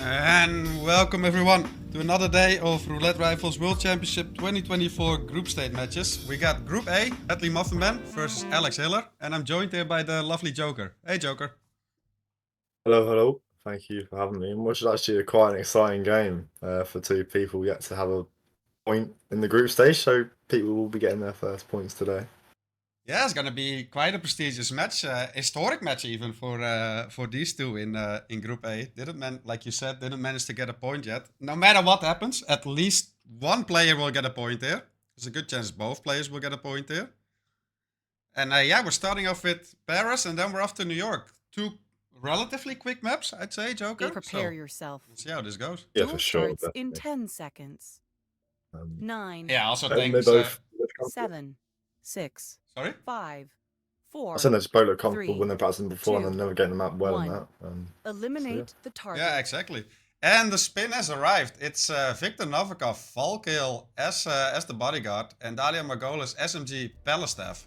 And welcome everyone to another day of Roulette Rifles World Championship 2024 group stage matches. We got Group A, Deadly Muffin Man versus AlexHiller, and I'm joined here by the lovely Joker. Hey Joker. Hello. Thank you for having me. And which is actually quite an exciting game for two people yet to have a point in the group stage, so people will be getting their first points today. Yeah, it's gonna be quite a prestigious match, historic match even for these two in Group A. Like you said, didn't manage to get a point yet. No matter what happens, at least one player will get a point here. There's a good chance both players will get a point here. And yeah, we're starting off with Paris, and then we're off to New York. Two relatively quick maps, I'd say, Joker. Prepare yourself. Let's see how this goes. Yeah, Duel for sure. starts in 10 seconds. 9. Yeah, also They thanks. both 7, 6. Sorry? 5, 4. I think they just both look comfortable 3, when they're practicing before and 2, then never getting the map well 1. in that. Eliminate the target. Yeah, exactly. And the spin has arrived. It's Victor Novikov, Valkill as the bodyguard, and Dalia Margolis SMG Palestaff.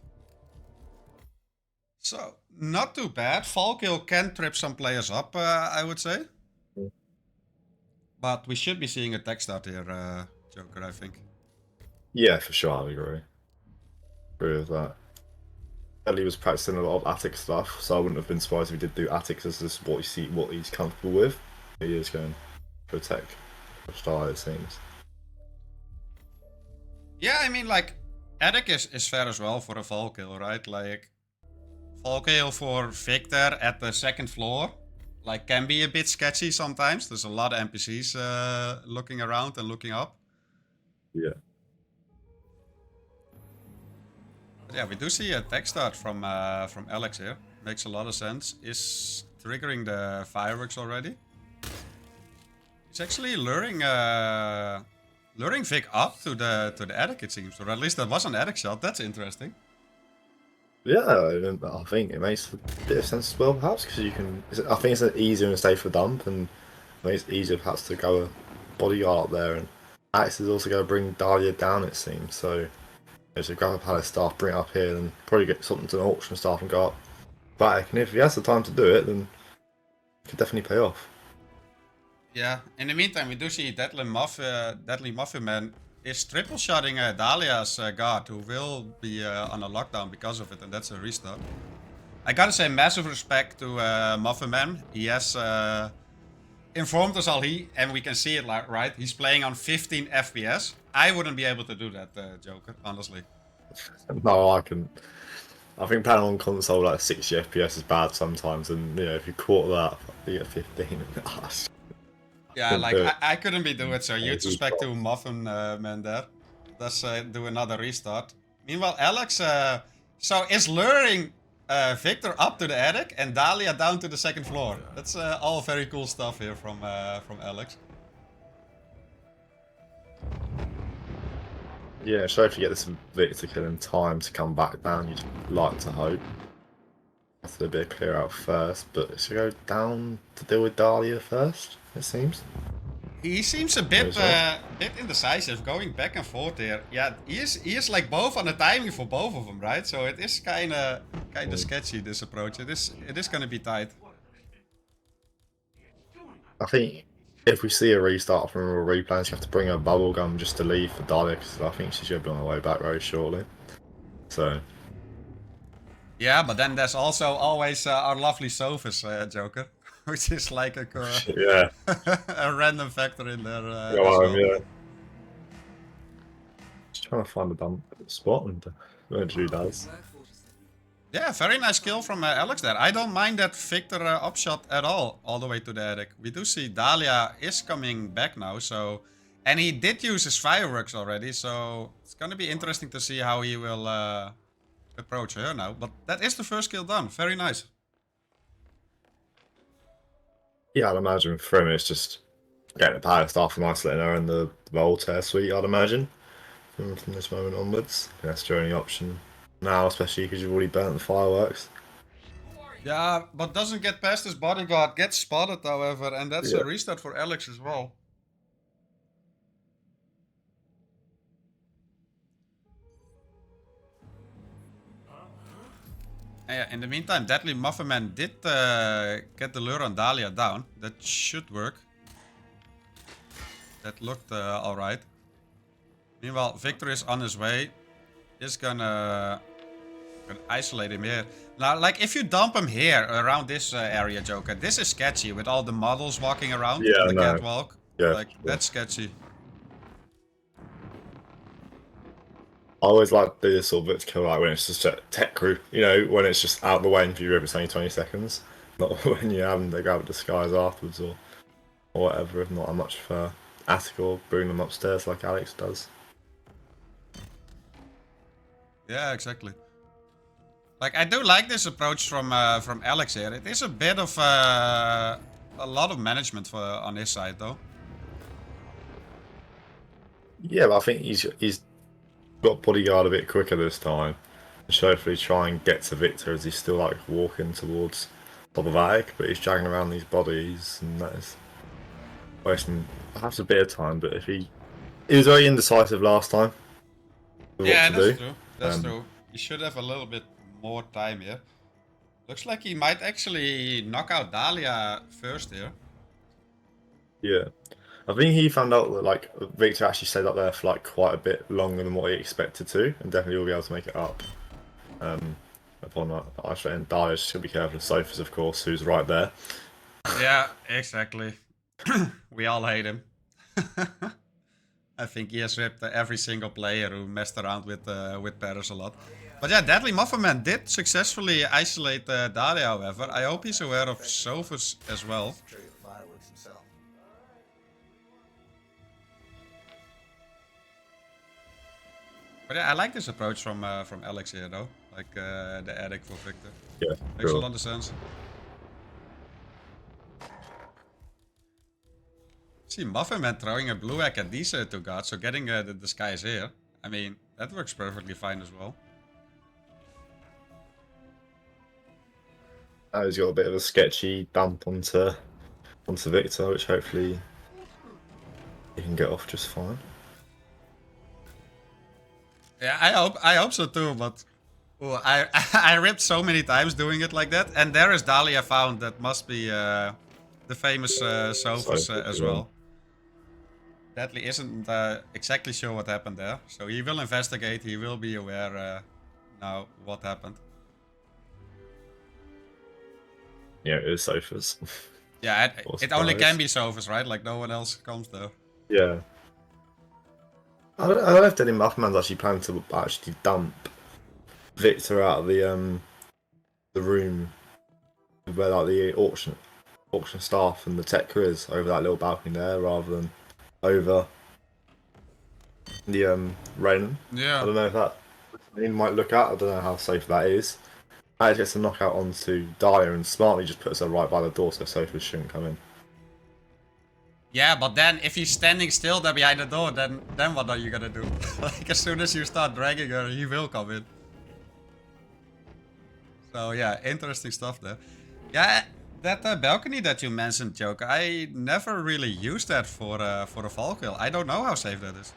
So, not too bad. Valkill can trip some players up, I would say. Yeah. But we should be seeing a tech start here, Joker, I think. Yeah, for sure, I agree. Agree with that. Ellie was practicing a lot of attic stuff, so I wouldn't have been surprised if he did do attics as just what he's comfortable with. He is going for tech for style, it seems. Yeah, I mean, like, attic is fair as well for a Valkill, right? Like, Valkill for Victor at the second floor, like, can be a bit sketchy sometimes. There's a lot of NPCs looking around and looking up. Yeah. But yeah, we do see a tech start from Alex here. Makes a lot of sense. Is triggering the fireworks already. He's actually luring Vic up to the attic, it seems, or at least that was an attic shot. That's interesting. Yeah, I think it makes a bit of sense as well, perhaps, because you can. I think it's an easier and safer dump, and I think it's easier perhaps to go a bodyguard up there. And Alex is also going to bring Dahlia down, it seems. So, to grab a palace staff, bring it up here, and probably get something to an auction staff and go up back. And if he has the time to do it, then it could definitely pay off. Yeah. In the meantime, we do see Deadly Muffin Man is triple shotting Dahlia's guard, who will be on a lockdown because of it, and that's a restart. I gotta say, massive respect to Muffin Man. He has informed us all, and we can see it, like, right? He's playing on 15 FPS. I wouldn't be able to do that, Joker, honestly. No, I can. I think playing on console like 60 FPS is bad sometimes, and if you caught that, you get 15. Yeah, like, I couldn't be doing it, so huge respect to Muffin Man there. Let's do another restart. Meanwhile, Alex is luring Victor up to the attic and Dahlia down to the second floor. That's all very cool stuff here from Alex. Yeah, so if you get this Victor kill in time to come back down, you'd like to hope. Have to be a clear out first, but it should go down to deal with Dahlia first, it seems. He seems a bit indecisive, going back and forth here. Yeah, he is like both on the timing for both of them, right? So it is kind of sketchy, this approach. It is gonna be tight. I think if we see a restart from a replay, you have to bring a bubblegum just to leave for Dahlia, because I think she should be on her way back very shortly. So. Yeah, but then there's also always our lovely Sophus, Joker, which is like a a random factor in there. Yeah. Just trying to find a dump spot, and eventually does. Yeah, very nice kill from Alex there. I don't mind that Victor upshot at all the way to the attic. We do see Dahlia is coming back now, and he did use his fireworks already, so it's gonna be interesting to see how he will approach her now. But that is the first kill done. Very nice. Yeah, I'd imagine for him it's just getting the power staff and isolating her in the Voltaire suite, I'd imagine, from this moment onwards. That's your only option now, especially because you've already burnt the fireworks. Yeah, but doesn't get past his bodyguard, gets spotted however, and that's a restart for Alex as well. Yeah, in the meantime, Deadly Muffin Man did get the lure on Dahlia down. That should work. That looked alright. Meanwhile, Victor is on his way. Is gonna isolate him here. Now, like, if you dump him here, around this area, Joker, this is sketchy with all the models walking around Yeah, on the no. catwalk. Yeah, Like, sure. that's sketchy. I always like to do this sort of bit kill, like when it's just a tech crew, you know, when it's just out of the way and view it's only 20 seconds. Not when you're having to go up disguise afterwards or whatever. If not, I much prefer attic or bring them upstairs like Alex does. Yeah, exactly. Like, I do like this approach from Alex here. It is a bit of a lot of management on his side, though. Yeah, but I think he's got bodyguard a bit quicker this time. And should hopefully try and get to Victor as he's still like walking towards top of attic, but he's dragging around these bodies and that is wasting perhaps a bit of time. But if he was very indecisive last time. Yeah, what to that's do. true. That's true. He should have a little bit more time here. Looks like he might actually knock out Dahlia first here. Yeah. I think he found out that like Victor actually stayed up there for like quite a bit longer than what he expected to, and definitely will be able to make it up. Upon that, actually, and Dahlia should be careful of Sofas, of course, who's right there. Yeah, exactly. We all hate him. I think he has ripped every single player who messed around with Paris a lot. But yeah, Deadly Muffin Man did successfully isolate Dahlia, however. I hope he's aware of Sofas as well. But yeah, I like this approach from Alex here, though. Like the attic for Victor. Yeah, Makes a lot of sense. See, Muffin Man throwing a blue egg at these two guards, so getting the disguise here. I mean, that works perfectly fine as well. Now he's got a bit of a sketchy dump onto Victor, which hopefully he can get off just fine. Yeah, I hope so too, but oh, I ripped so many times doing it like that, and there is Dahlia found. That must be the famous Sofas as well. Deadly isn't exactly sure what happened there, so he will investigate. He will be aware now what happened. Yeah, it is Sofas. Yeah, it only can be Sofas, right? Like no one else comes there. Yeah. I don't know if Deadly Muffin Man's actually planning to actually dump Victor out of the room where like the auction staff and the tech crew is, over that little balcony there, rather than over the rain. Yeah. I don't know if that he might look at. I don't know how safe that is. Alex gets a knockout onto Dahlia and smartly just puts her right by the door so Sofas shouldn't come in. Yeah, but then if he's standing still there behind the door, then what are you gonna do? Like as soon as you start dragging her, he will come in. So yeah, interesting stuff there. Yeah, that balcony that you mentioned, Joker, I never really used that for a fall kill. I don't know how safe that is.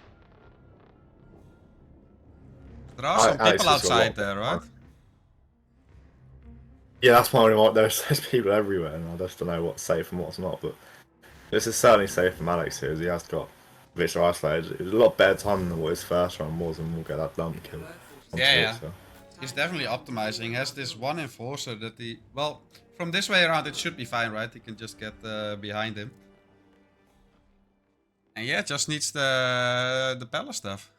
There are some people outside there, right? Yeah, that's my only one. There's people everywhere, and I just don't know what's safe and what's not. But this is certainly safe from Alex here, as he has got Victor isolated. It was a lot better time than what his first run was, and we'll get that dump kill. Yeah. He's definitely optimizing. He has this one enforcer that he... Well, from this way around it should be fine, right? He can just get behind him. And yeah, just needs the palace stuff.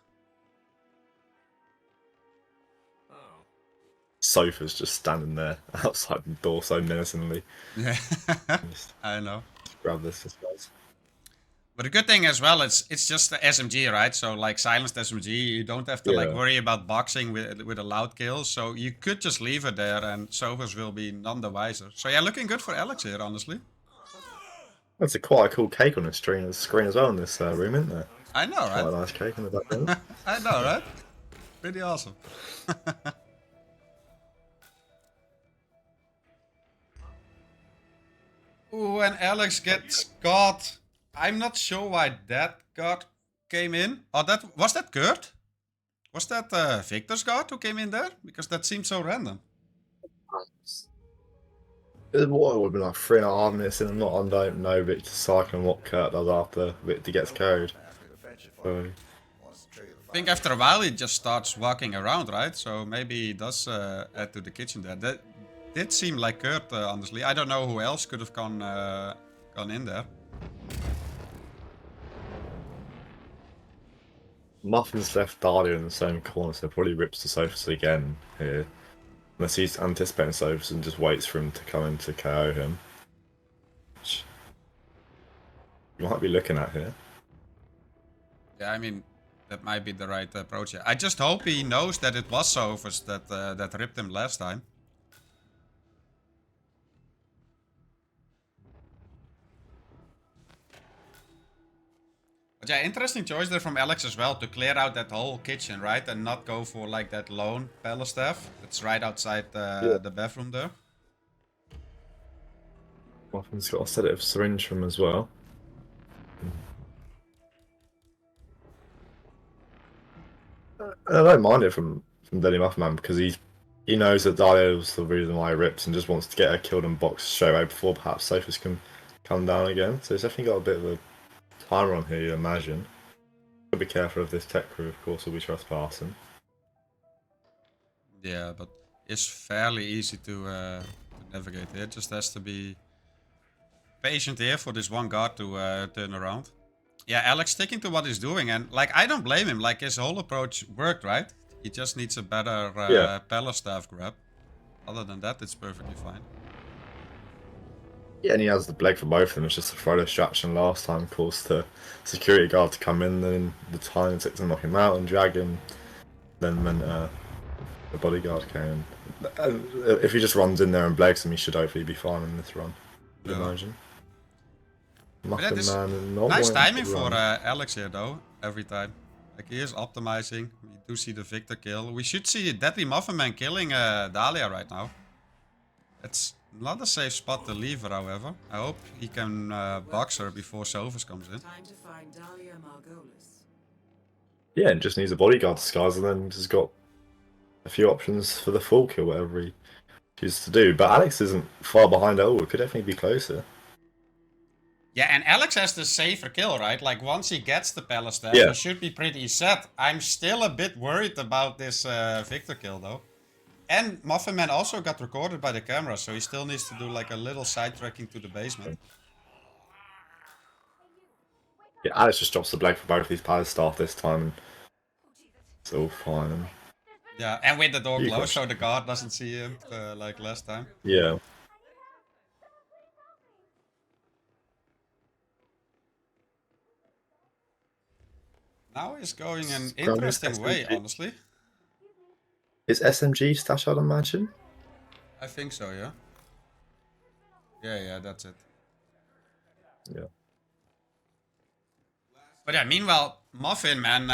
Sofas just standing there outside the door so menacingly. Yeah, I know. Grab this disguise. But the good thing as well, it's just the SMG, right? So like silenced SMG, you don't have to like worry about boxing with a loud kill. So you could just leave it there, and Sofas will be none the wiser. So yeah, looking good for Alex here, honestly. That's quite a cool cake on the screen as well in this room, isn't there? I know, right? Quite a nice cake in the background. I know, right? Pretty awesome. Ooh, and Alex gets caught. I'm not sure why that guard came in. Oh, was that Kurt? Was that Victor's guard who came in there? Because that seems so random. What would have been like 3.5 minutes in, and not I don't know Victor cycling what Kurt does after Victor gets carried. So, I think after a while he just starts walking around, right? So maybe he does add to the kitchen there. That did seem like Kurt, honestly. I don't know who else could have gone in there. Muffin's left Dahlia in the same corner, so probably rips the Sophus again here. Unless he's anticipating Sophus and just waits for him to come in to KO him. Which you might be looking at here. Yeah, I mean, that might be the right approach. Yeah. I just hope he knows that it was Sophus that ripped him last time. But yeah, interesting choice there from Alex as well to clear out that whole kitchen, right? And not go for like that lone palace staff. It's right outside the bathroom there. Muffin's got a sedative syringe from him as well. I don't mind it from Denny Muffman because he knows that Dahlia was the reason why he rips and just wants to get her killed and boxed straight away before perhaps Sophus can come down again. So he's definitely got a bit of a timer on here, you imagine. Gotta be careful of this tech crew, of course, will be trespassing. Yeah, but it's fairly easy to navigate here. It just has to be patient here for this one guard to turn around. Yeah, Alex sticking to what he's doing, and like I don't blame him. Like his whole approach worked, right? He just needs a better palace staff grab. Other than that, it's perfectly fine. Yeah, and he has the leg for both of them. It's just a throw distraction last time caused the security guard to come in, then the time it took to knock him out and drag him. Then when the bodyguard came, if he just runs in there and blegs him, he should hopefully be fine in this run. I imagine. That is nice timing for Alex here, though, every time. Like, he is optimizing. We do see the Victor kill. We should see Deadly Muffin Man killing Dahlia right now. It's not a safe spot to leave her, however. I hope he can box her before Sophus comes in. Time to find Dahlia Margolis. Yeah, and just needs a bodyguard disguise, and then he's got a few options for the full kill, whatever he chooses to do. But Alex isn't far behind at all. It could definitely be closer. Yeah, and Alex has the safer kill, right? Like, once he gets the palace staff, Yeah. he should be pretty set. I'm still a bit worried about this Victor kill, though. And Muffin Man also got recorded by the camera, so he still needs to do, like, a little sidetracking to the basement. Yeah, Alex just drops the blade for both these palace staff this time, and it's all fine. Yeah, and with the door Yeah, closed, so the guard doesn't see him, like last time. Yeah. Now he's going an Scrum is interesting way, SMG. honestly. Is SMG stash out, imagine? I think so, yeah. Yeah, that's it. Yeah. But yeah, meanwhile, Muffin Man,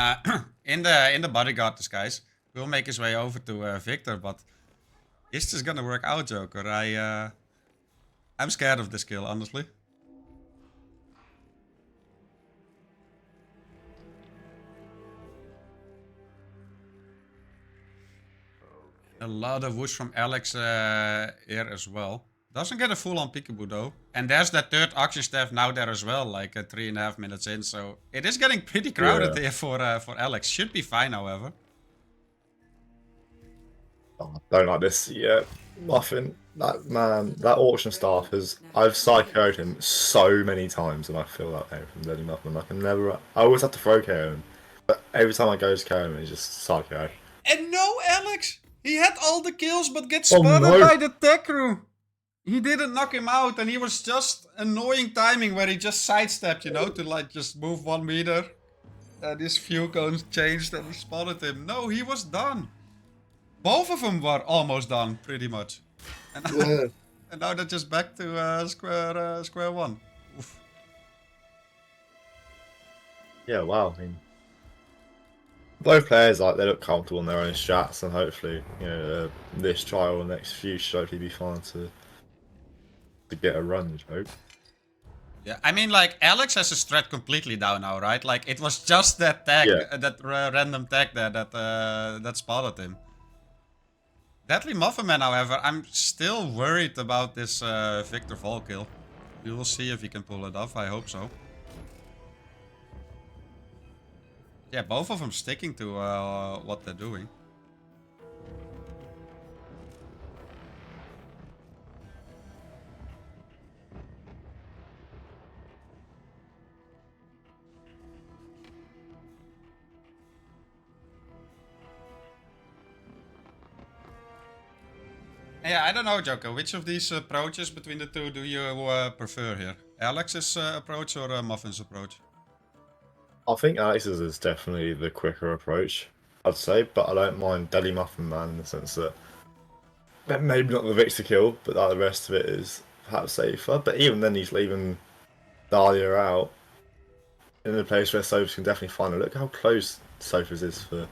in the bodyguard disguise, will make his way over to Victor. But is this gonna work out, Joker? I'm scared of this kill, honestly. A lot of whoosh from Alex here as well. Doesn't get a full-on peekaboo though. And there's that third auction staff now there as well, like 3.5 minutes in. So it is getting pretty crowded here for Alex. Should be fine, however. Oh, I don't like this. Yeah, Muffin. That man, that auction staff has. I've psychoed him so many times, and I feel that pain from Deadly Muffin. I can never. I always have to throw KO him, but every time I go to KO him, he's just psycho. And no, Alex! He had all the kills, but gets Oh, spotted no. by the tech crew. He didn't knock him out, and he was just annoying timing where he just sidestepped, you know, to like just move 1 meter. And his view cones changed and spotted him. No, he was done. Both of them were almost done, pretty much. And now, Yeah. and now they're just back to square one. Oof. Yeah, wow. I mean, both players they look comfortable in their own strats, and hopefully, this trial and the next few should hopefully be fine to get a run. I hope. Yeah, I mean, like, Alex has his strat completely down now, right? Like, it was just that tag, Yeah. that random tag there that spotted him. Deadly Muffin Man, however, I'm still worried about this Victor Vol kill. We will see if he can pull it off. I hope so. Yeah, both of them sticking to what they're doing. Yeah, I don't know, Joker. Which of these approaches between the two do you prefer here? Alex's approach or Muffin's approach? I think Alex's is definitely the quicker approach, I'd say, but I don't mind Deadly Muffin Man in the sense that maybe not the Victor kill, but like the rest of it is perhaps safer. But even then, he's leaving Dahlia out in a place where Sophus can definitely find her. Look how close Sophus is for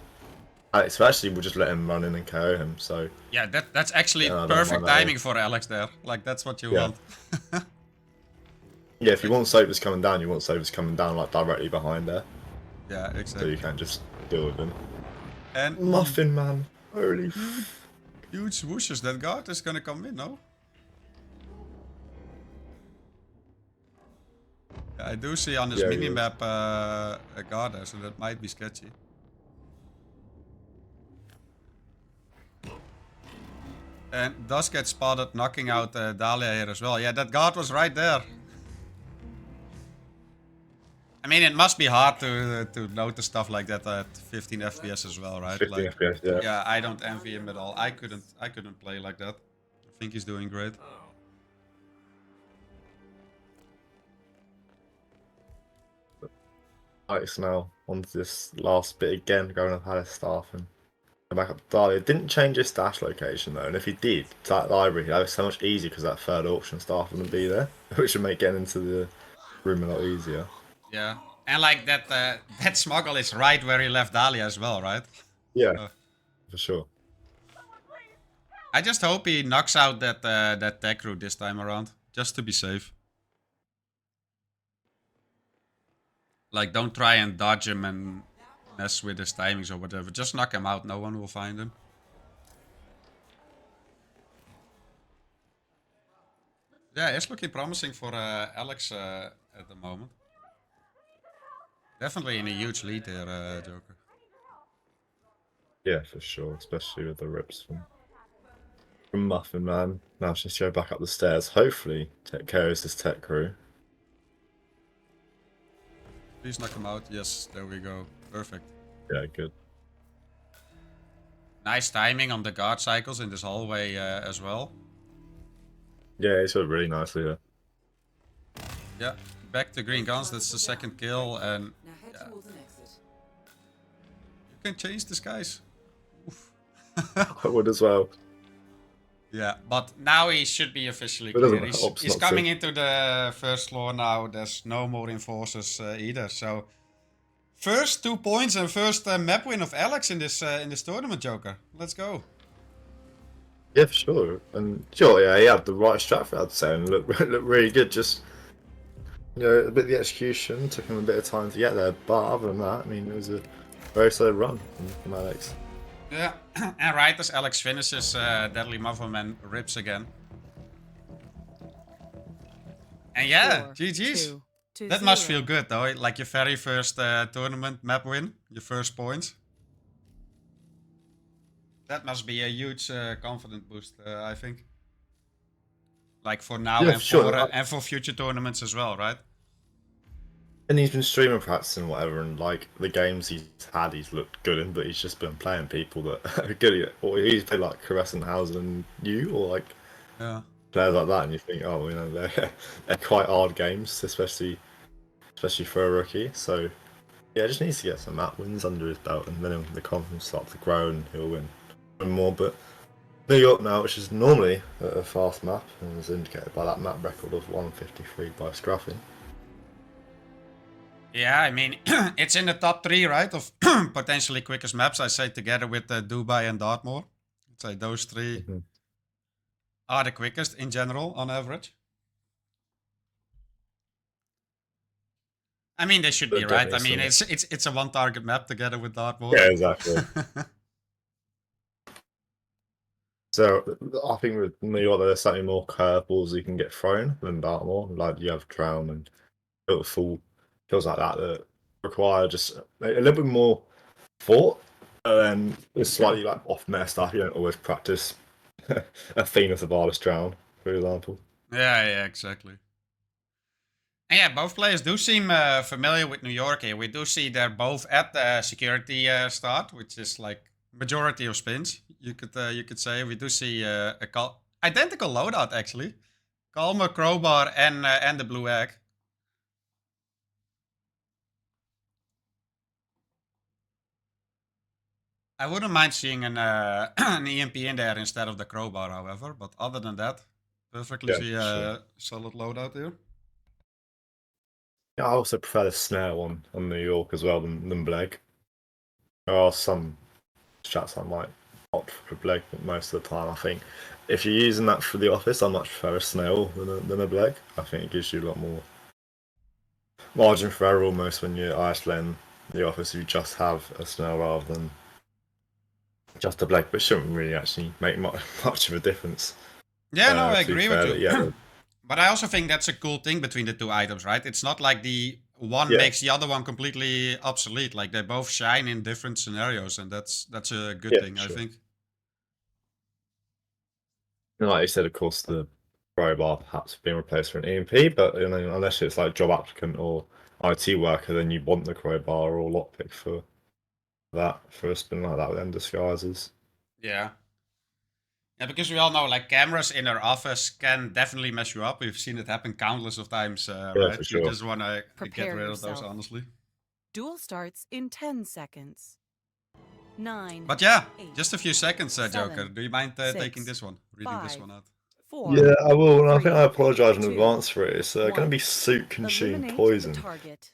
Alex. So actually, we'll just let him run in and KO him. So yeah, that's actually yeah, perfect timing for Alex there. Like that's what you want. Yeah, if you want Sophus coming down, you want Sophus coming down like directly behind her. Yeah, exactly. So you can't just deal with him. And Muffin Man, holy. Huge whooshes. That guard is gonna come in, no? Yeah, I do see on this mini-map a guard there, so that might be sketchy. And does get spotted knocking out Dahlia here as well. Yeah, that guard was right there. I mean, it must be hard to notice stuff like that at 15 FPS as well, right? 15 like, FPS, yeah. Yeah, I don't envy him at all. I couldn't play like that. I think he's doing great. Alex now onto this last bit again, going up Palace staff and back up to Dahlia. Didn't change his stash location though, and if he did, that library he'd have it so much easier because that third auction staff wouldn't be there, which would make getting into the room a lot easier. Yeah, and like that that smuggle is right where he left Dahlia as well, right? Yeah, for sure. I just hope he knocks out that tech route this time around, just to be safe. Like, don't try and dodge him and mess with his timings or whatever. Just knock him out. No one will find him. Yeah, it's looking promising for Alex at the moment. Definitely in a huge lead here, Joker. Yeah, for sure, especially with the rips from Muffin Man. Now she's go back up the stairs. Hopefully, take care of this tech crew. Please knock him out. Yes, there we go. Perfect. Yeah, good. Nice timing on the guard cycles in this hallway as well. Yeah, he's got really nicely here. Yeah, back to green guns. That's the second kill, and Now head towards an exit. you can change the skies. Oof. I would as well. Yeah, but now he should be officially It doesn't clear. help He's not coming to. into the first floor now. There's no more enforcers either. So, first 2 points and first map win of Alex in this tournament, Joker. Let's go. Yeah, for sure. And sure, yeah, he had the right strat for it, I'd say, and looked really good. Just, you know, a bit of the execution took him a bit of time to get there, but other than that, I mean, it was a very solid run from Alex. Yeah, and right as Alex finishes, Deadly Muffin Man rips again. And yeah, 4, GG's. 2 to That must 0. feel good though, like your very first tournament map win, your first points. That must be a huge confidence boost, I think. Like for now Yeah, and, sure. and for future tournaments as well, right? And he's been streaming practicing and whatever, and like the games he's had, he's looked good in, but he's just been playing people that are good at it. Or he's played like Caressenhausen and you, or like Yeah. players like that, and you think, oh, you know, they're quite hard games, especially for a rookie. So yeah, just needs to get some map wins under his belt, and then the confidence starts to grow, and he'll win more. But New York now, which is normally a fast map, and is indicated by that map record of 153 by Scruffy. Yeah, I mean, it's in the top 3, right, of potentially quickest maps, I say, together with Dubai and Dartmoor. I'd say those 3 are the quickest in general, on average. I mean, they should be, right? I mean, it's a one-target map together with Dartmoor. Yeah, exactly. So I think with New York, there's certainly more curveballs you can get thrown than Dartmoor. Like you have Drown and Beautiful kills like that that require just a little bit more thought, and then it's slightly like off meta stuff. You don't always practice Athena Savalis Drown, for example. Yeah, exactly. And yeah, both players do seem familiar with New York here. We do see they're both at the security start, which is like majority of spins. You could say we do see identical loadout actually, Calmer, Crowbar, and the Blue Egg. I wouldn't mind seeing an an EMP in there instead of the Crowbar, however. But other than that, perfectly see a solid loadout here. Yeah, I also prefer the snare one on New York as well than Bleg. There are some strats I might opt for Bleg, but most of the time I think if you're using that for the office, I much prefer a snail than a Bleg. I think it gives you a lot more margin for error almost when you're isolating the office if you just have a snail rather than just a Bleg, but it shouldn't really actually make much of a difference. Yeah, no, I agree with you. Yeah. But I also think that's a cool thing between the two items, right? It's not like the one makes the other one completely obsolete. Like they both shine in different scenarios, and that's a good thing, I think. And like you said, of course, the crowbar perhaps being replaced for an EMP, but unless it's like job applicant or IT worker, then you want the crowbar or lockpick for that, for a spin like that with end disguises. Yeah. Yeah, because we all know, like, cameras in our office can definitely mess you up. We've seen it happen countless of times, right? For sure. You just want to get rid yourself. of those, honestly. Duel starts in 10 seconds. 9. But yeah, 8, just a few seconds, 7, Joker. Do you mind 6, taking this one? Reading 5, this one out? 4. Yeah, I will, and I think 3, I apologise in 2, advance for it. It's going to 1. be suit consumed Eliminate poison, the target.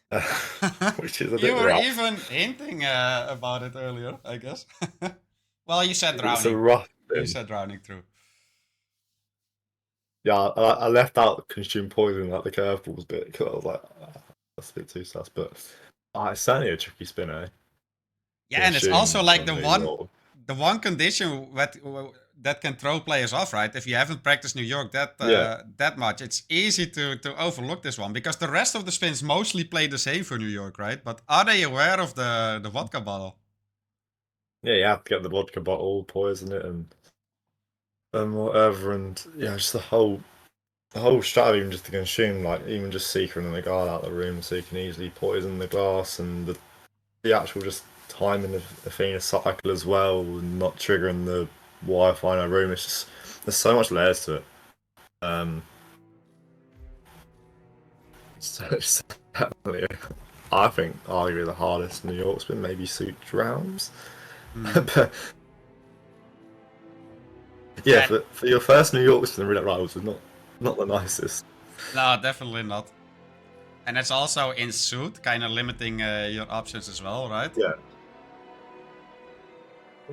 which is a bit You were rough. even hinting about it earlier, I guess. Well, you said drowning. It's a rough thing. You said drowning, true. Yeah, I left out consumed poison like the curveballs bit because I was like, that's a bit too sus. But it's certainly a tricky spin, eh? Yeah, and it's also like the New one condition that can throw players off, right? If you haven't practiced New York that much, it's easy to overlook this one because the rest of the spins mostly play the same for New York, right? But are they aware of the vodka bottle? Yeah, you have to get the vodka bottle, poison it, and whatever, and yeah, just the whole strategy, even just to consume, like even just secreting the guard out of the room so you can easily poison the glass, and the actual just timing of Athena cycle as well, and not triggering the Wi-Fi in a room. It's just there's so much layers to it. So it's definitely, I think, arguably the hardest New York's been maybe Suit Drowns. But yeah, for your first New York spin, Roulette Rivals is not the nicest. No, definitely not. And it's also in suit, kind of limiting your options as well, right? Yeah.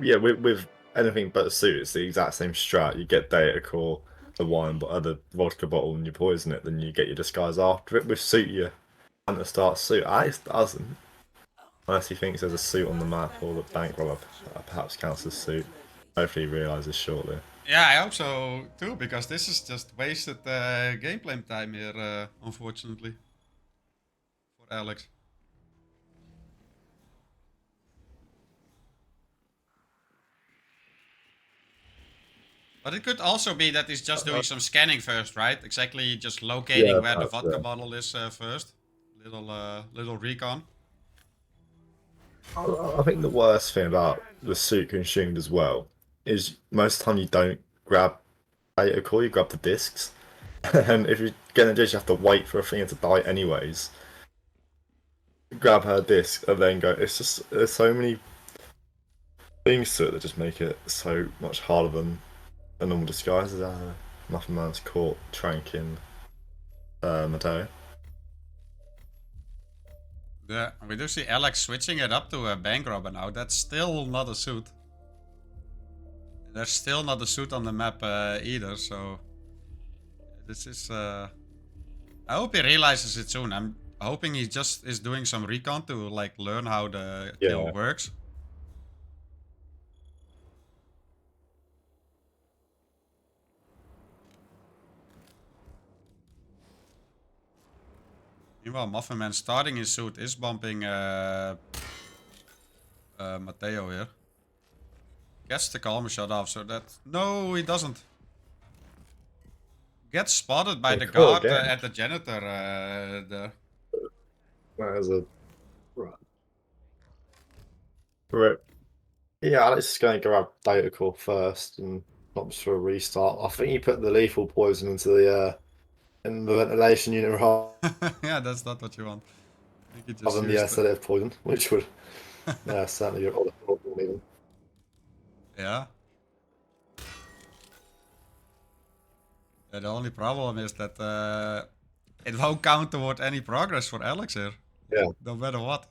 Yeah, with anything but a suit, it's the exact same strat. You get data core, the wine, the vodka bottle, and you poison it. Then you get your disguise after it. With suit, you want to start suit. Alex doesn't, unless he thinks there's a suit on the map or the bank robber perhaps counts as suit. Hopefully, he realizes shortly. Yeah, I hope so too, because this is just wasted gameplay time here, unfortunately, for Alex. But it could also be that he's just doing some scanning first, right? Exactly, just locating where the vodka bottle is first. Little recon. I think the worst thing about the suit consumed as well is most of the time you don't grab data core, you grab the discs. And if you're going to do this, you have to wait for a thing to die anyways. Grab her disc and then go. It's just, there's so many things to it that just make it so much harder than a normal disguise. Muffin Man's caught tranking Mateo. Yeah, we do see Alex switching it up to a bank robber now. That's still not a suit. There's still not a suit on the map either, so this is... I hope he realizes it soon. I'm hoping he just is doing some recon to like learn how the kill works. Meanwhile, Muffin Man starting his suit is bumping Matteo here. Gets the calmer shot off, so that... No, he doesn't. Gets spotted by the Cool, guard again. at the janitor there. That is a right. Yeah, Alex is going to grab data core first and not just for a restart. I think he put the lethal poison into the in the ventilation unit rather Yeah, that's not what you want. I think he just than the used it. sedative poison, which would certainly get all the problem even. Yeah. Yeah, the only problem is that it won't count toward any progress for Alex here. Yeah. No matter what.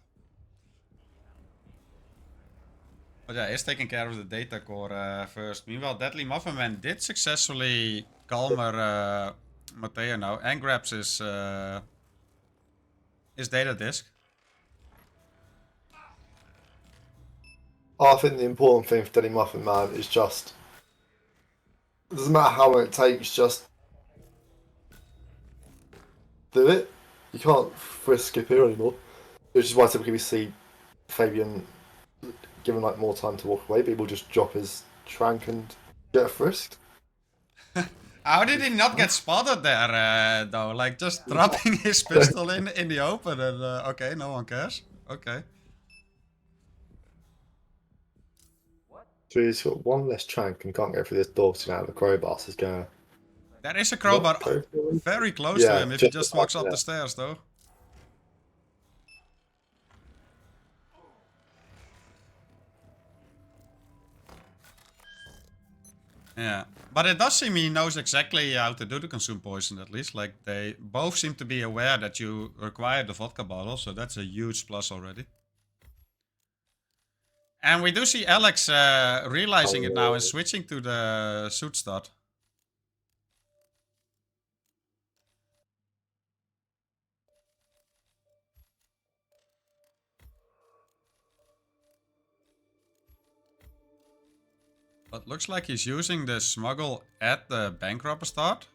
But yeah, he's taking care of the data core first. Meanwhile, Deadly Muffin Man did successfully calmer Matteo now and grabs his data disk. I think the important thing for Deadly Muffin Man is just it doesn't matter how long it takes, just do it. You can't frisk skip here anymore. Which is why typically we see Fabian given like more time to walk away, people just drop his trank and get frisked. How did he not get spotted there though? Like just dropping his pistol in the open and okay, no one cares. Okay. So he's got one less trank and can't get through this door to have the crowbar, so he's gonna There is a crowbar not go through it. very close to Yeah, him if he just just above, walks up yeah. the stairs though. Yeah, but it does seem he knows exactly how to do the consume poison at least. Like they both seem to be aware that you require the vodka bottle, so that's a huge plus already. And we do see Alex realizing it now and switching to the suit start. But looks like he's using the smuggle at the bank robber start.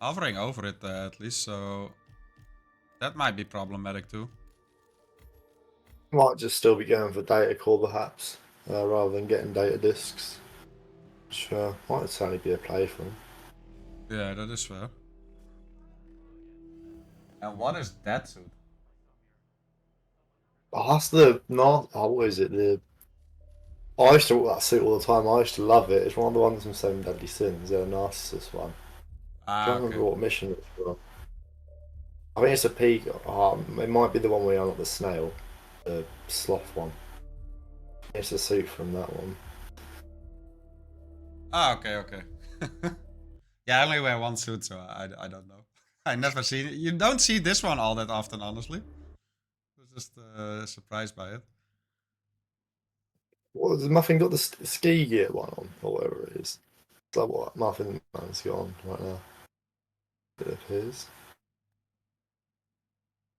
Hovering over it at least, so that might be problematic too. Might just still be going for data core perhaps, rather than getting data discs. Which might certainly be a play for him. Yeah, that is fair. And what is that suit? Oh, that's the not. Oh, what is it? I used to walk that suit all the time. I used to love it. It's one of the ones from Seven Deadly Sins. The Narcissus one. I can't remember what mission it's from. I think it's a peak. It might be the one where you're not the snail, the sloth one. It's a suit from that one. Okay. Yeah, I only wear one suit, so I don't know. I never seen it. You don't see this one all that often, honestly. I was just surprised by it. What has Muffin got the ski gear one on, or whatever it is? Is that what Muffin Man's got on right now? Bit of his.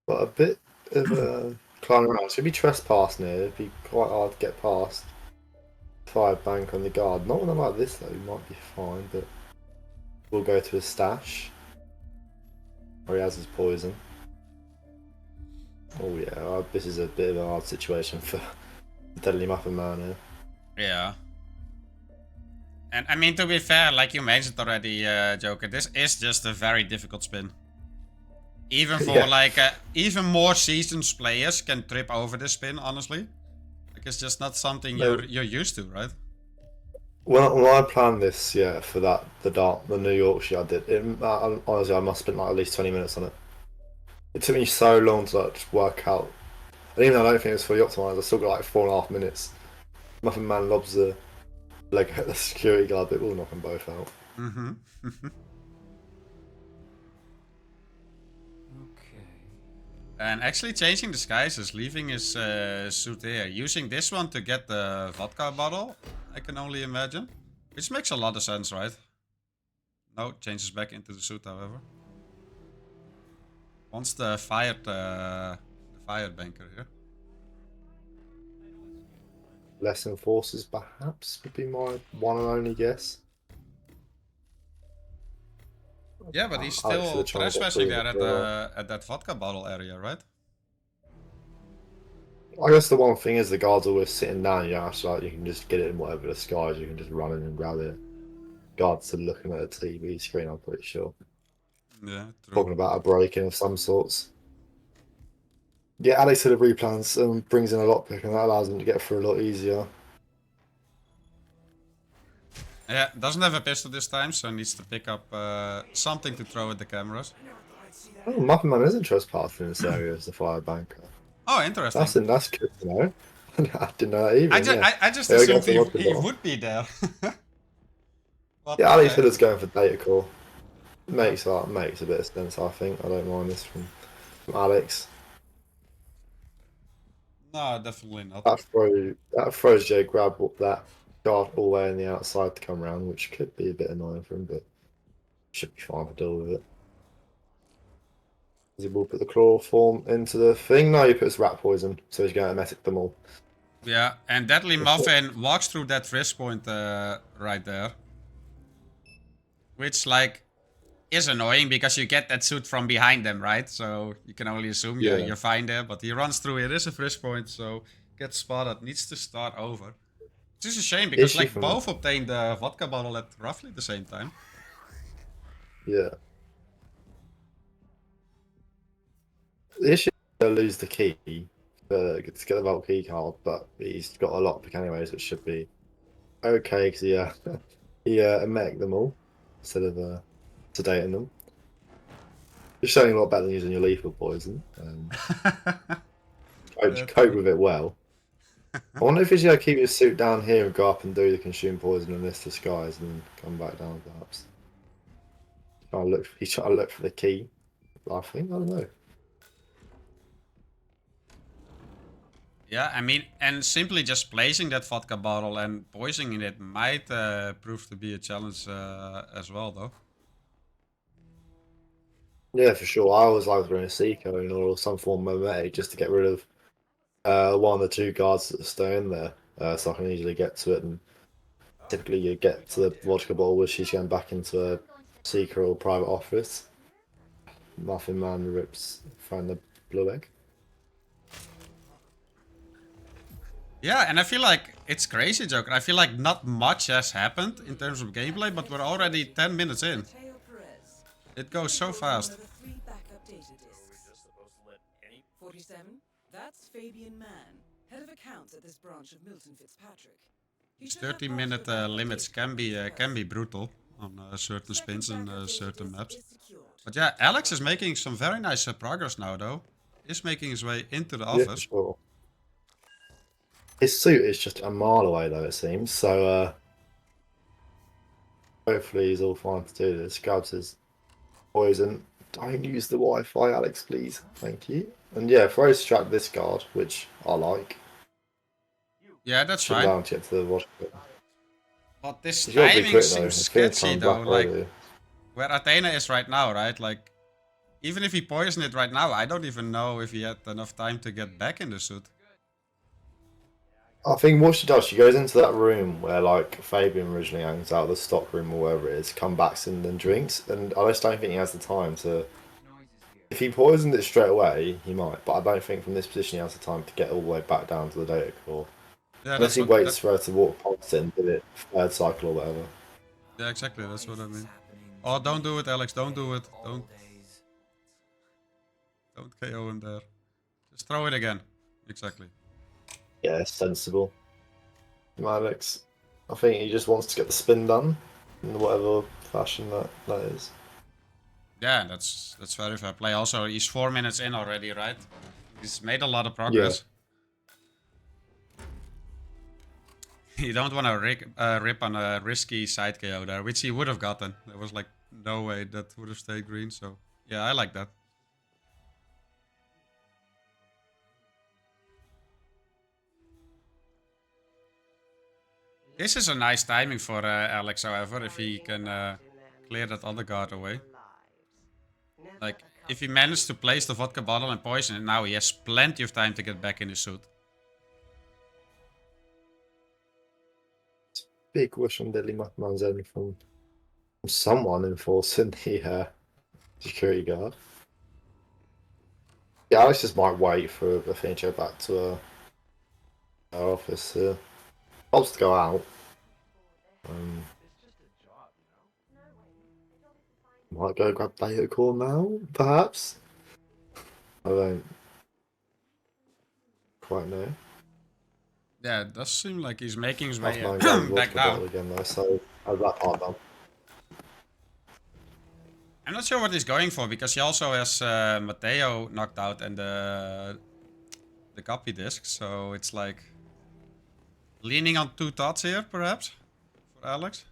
But a bit of a climbing around. Should be trespassing here. It'd be quite hard to get past. Fire bank on the guard. Not one like this though. He might be fine, but we'll go to his stash. Where he has his poison. Oh yeah, this is a bit of a hard situation for the Deadly Muffin Man here. Yeah. And I mean, to be fair, like you mentioned already, Joker, this is just a very difficult spin. Even for like even more seasoned players can trip over this spin, honestly. Like it's just not something you're used to, right? When I planned this, for the New Yorkshire I did, honestly I must have spent like at least 20 minutes on it. It took me so long to like just work out. And even though I don't think it was fully optimised, I still got like 4.5 minutes. Muffin Man lobs the leg at the security guard, but we'll knock them both out. Mm-hmm. And actually changing disguises, leaving his suit here, using this one to get the vodka bottle, I can only imagine. Which makes a lot of sense, right? No, changes back into the suit, however. Wants the fired banker here. Less enforcers, perhaps, would be my one and only guess. Yeah, but he's Alex still is trying to get trespassing through there the at that vodka bottle area, right? I guess the one thing is the guards are always sitting down. So like, you can just get it in whatever disguise. You can just run in and grab it. Guards are looking at a TV screen. I'm pretty sure. Yeah, true. Talking about a break-in of some sorts. Yeah, AlexHiller replans and brings in a lockpick, and that allows him to get through a lot easier. Yeah, doesn't have a pistol this time, so needs to pick up something to throw at the cameras. Oh, Muffin Man isn't trespassing in this area as the fire banker. Oh, interesting. That's good to know. I didn't know that either. I just There we go assumed for vodka he bottle. would be there. But, Yeah, okay. AlexHiller's going for data call. Makes a bit of sense, I think. I don't mind this from Alex. No, definitely not. That throws Jay grab that guard all the way on the outside to come around, which could be a bit annoying for him, but should be fine to deal with it. He will put the chloroform into the thing. No, he puts rat poison, so he's going to medic them all. Yeah, and Deadly Muffin walks through that frisk point right there. Which, like, is annoying because you get that suit from behind them, right? So you can only assume you're fine there, but he runs through. It is a frisk point, so gets spotted. Needs to start over. It's just a shame because, like, both obtained the vodka bottle at roughly the same time. Yeah. The issue is to lose the key to get the vault key card, but he's got a lockpick anyways, which should be okay because he mech them all instead of sedating them. It's showing a lot better than using your lethal poison. Cope with it well. I wonder if he's going to keep his suit down here and go up and do the consume poison in this disguise and then come back down perhaps. He's trying to look for the key. I think, I don't know. Yeah, I mean, and simply just placing that vodka bottle and poisoning it might prove to be a challenge as well, though. Yeah, for sure. I always like throwing a Seiko or some form of medic just to get rid of one of the two guards that stay in there, so I can easily get to it. And typically, you get to the vodka bottle where she's going back into a secret or private office. Muffin Man find the blue egg. Yeah, and I feel like it's crazy, Joker. I feel like not much has happened in terms of gameplay, but we're already 10 minutes in. It goes so fast. 47. That's Fabian Mann, head of accounts at this branch of Milton Fitzpatrick. These 30-minute limits can be brutal on certain spins and certain maps. But yeah, Alex is making some very nice progress now, though. He's making his way into the office. Yeah, for sure. His suit is just a mile away, though, it seems. So hopefully he's all fine to do this. Grabs his poison. Don't use the Wi-Fi, Alex, please. Thank you. And yeah, throws strap this guard, which I like. Yeah, that's Should fine. down to get to the vodka. But this He's gotta be timing quick, seems It's gonna sketchy, come though. back Like, already. where Athena is right now, right? Like, even if he poisoned it right now, I don't even know if he had enough time to get back in the suit. I think what she does, she goes into that room where like Fabian originally hangs out, the stock room or wherever it is, come back and then drinks, and I just don't think he has the time to. If he poisoned it straight away, he might, but I don't think from this position he has the time to get all the way back down to the data core. Yeah, Unless he waits for her to walk past it and do it third cycle or whatever. Yeah, exactly. That's what I mean. Oh, don't do it, Alex. Don't do it. Don't KO him there. Just throw it again. Exactly. Yeah, it's sensible. Alex, I think he just wants to get the spin done in whatever fashion that is. Yeah, that's very fair play. Also, he's 4 minutes in already, right? He's made a lot of progress. Yeah. You don't want to rip on a risky side KO there, which he would have gotten. There was like no way that would have stayed green. So yeah, I like that. This is a nice timing for Alex, however, if he can clear that other guard away. Like, if he managed to place the vodka bottle and poison it now, he has plenty of time to get back in his suit. Big wish on Deadly Muffin Man's end from someone enforcing the security guard. Yeah, Alex just might wait for the thing to go back to our office. Helps to go out. Might go grab data core now, perhaps. I don't quite know. Yeah, it does seem like he's making his That's way 9 grams of back vodka bottle down. again though, so how's that part done? I'm not sure what he's going for because he also has Matteo knocked out and the copy disc, so it's like leaning on two thoughts here, perhaps, for Alex.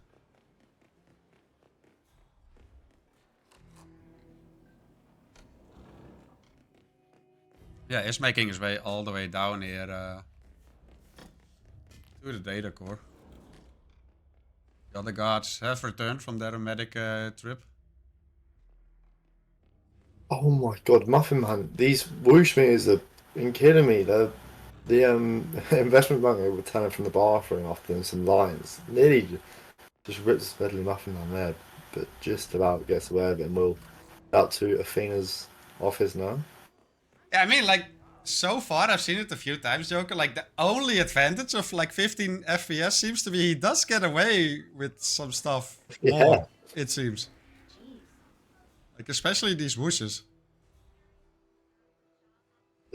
Yeah, he's making his way all the way down here to the data core. The other guards have returned from their medic trip. Oh my god, Muffin Man, these whoosh meters have been killing me. The investment bank were returning from the bathroom after doing some lines. Nearly just rips Deadly Muffin Man there, but just about gets away with it, and we'll out to Athena's office now. Yeah, I mean, like, so far I've seen it a few times, Joker. Like, the only advantage of like 15 FPS seems to be he does get away with some stuff Yeah. more, it seems. Like, especially these whooshes.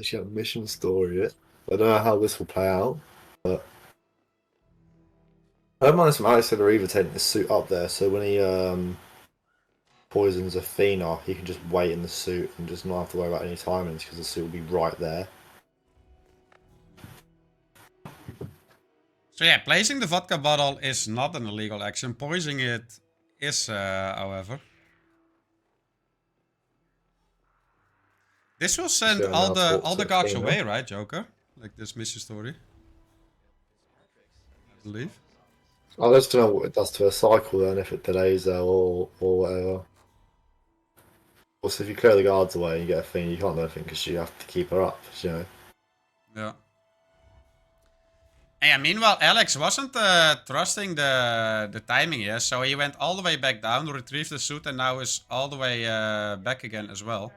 She got a mission story. I don't know how this will play out, but I don't mind some AlexHiller either taking the suit up there, so when he poisons Athena, he can just wait in the suit and just not have to worry about any timings because the suit will be right there. So yeah, placing the vodka bottle is not an illegal action. Poisoning it is, however. This will send So all now the talk to guards Athena. away, right, Joker? Like this mission story. I believe. I just don't know what it does to a cycle then, if it delays her or whatever. Also, if you clear the guards away and you get a thing, you can't do anything because you have to keep her up, you know. Yeah. And yeah, meanwhile, Alex wasn't trusting the timing here, so he went all the way back down, retrieved the suit, and now is all the way back again as well.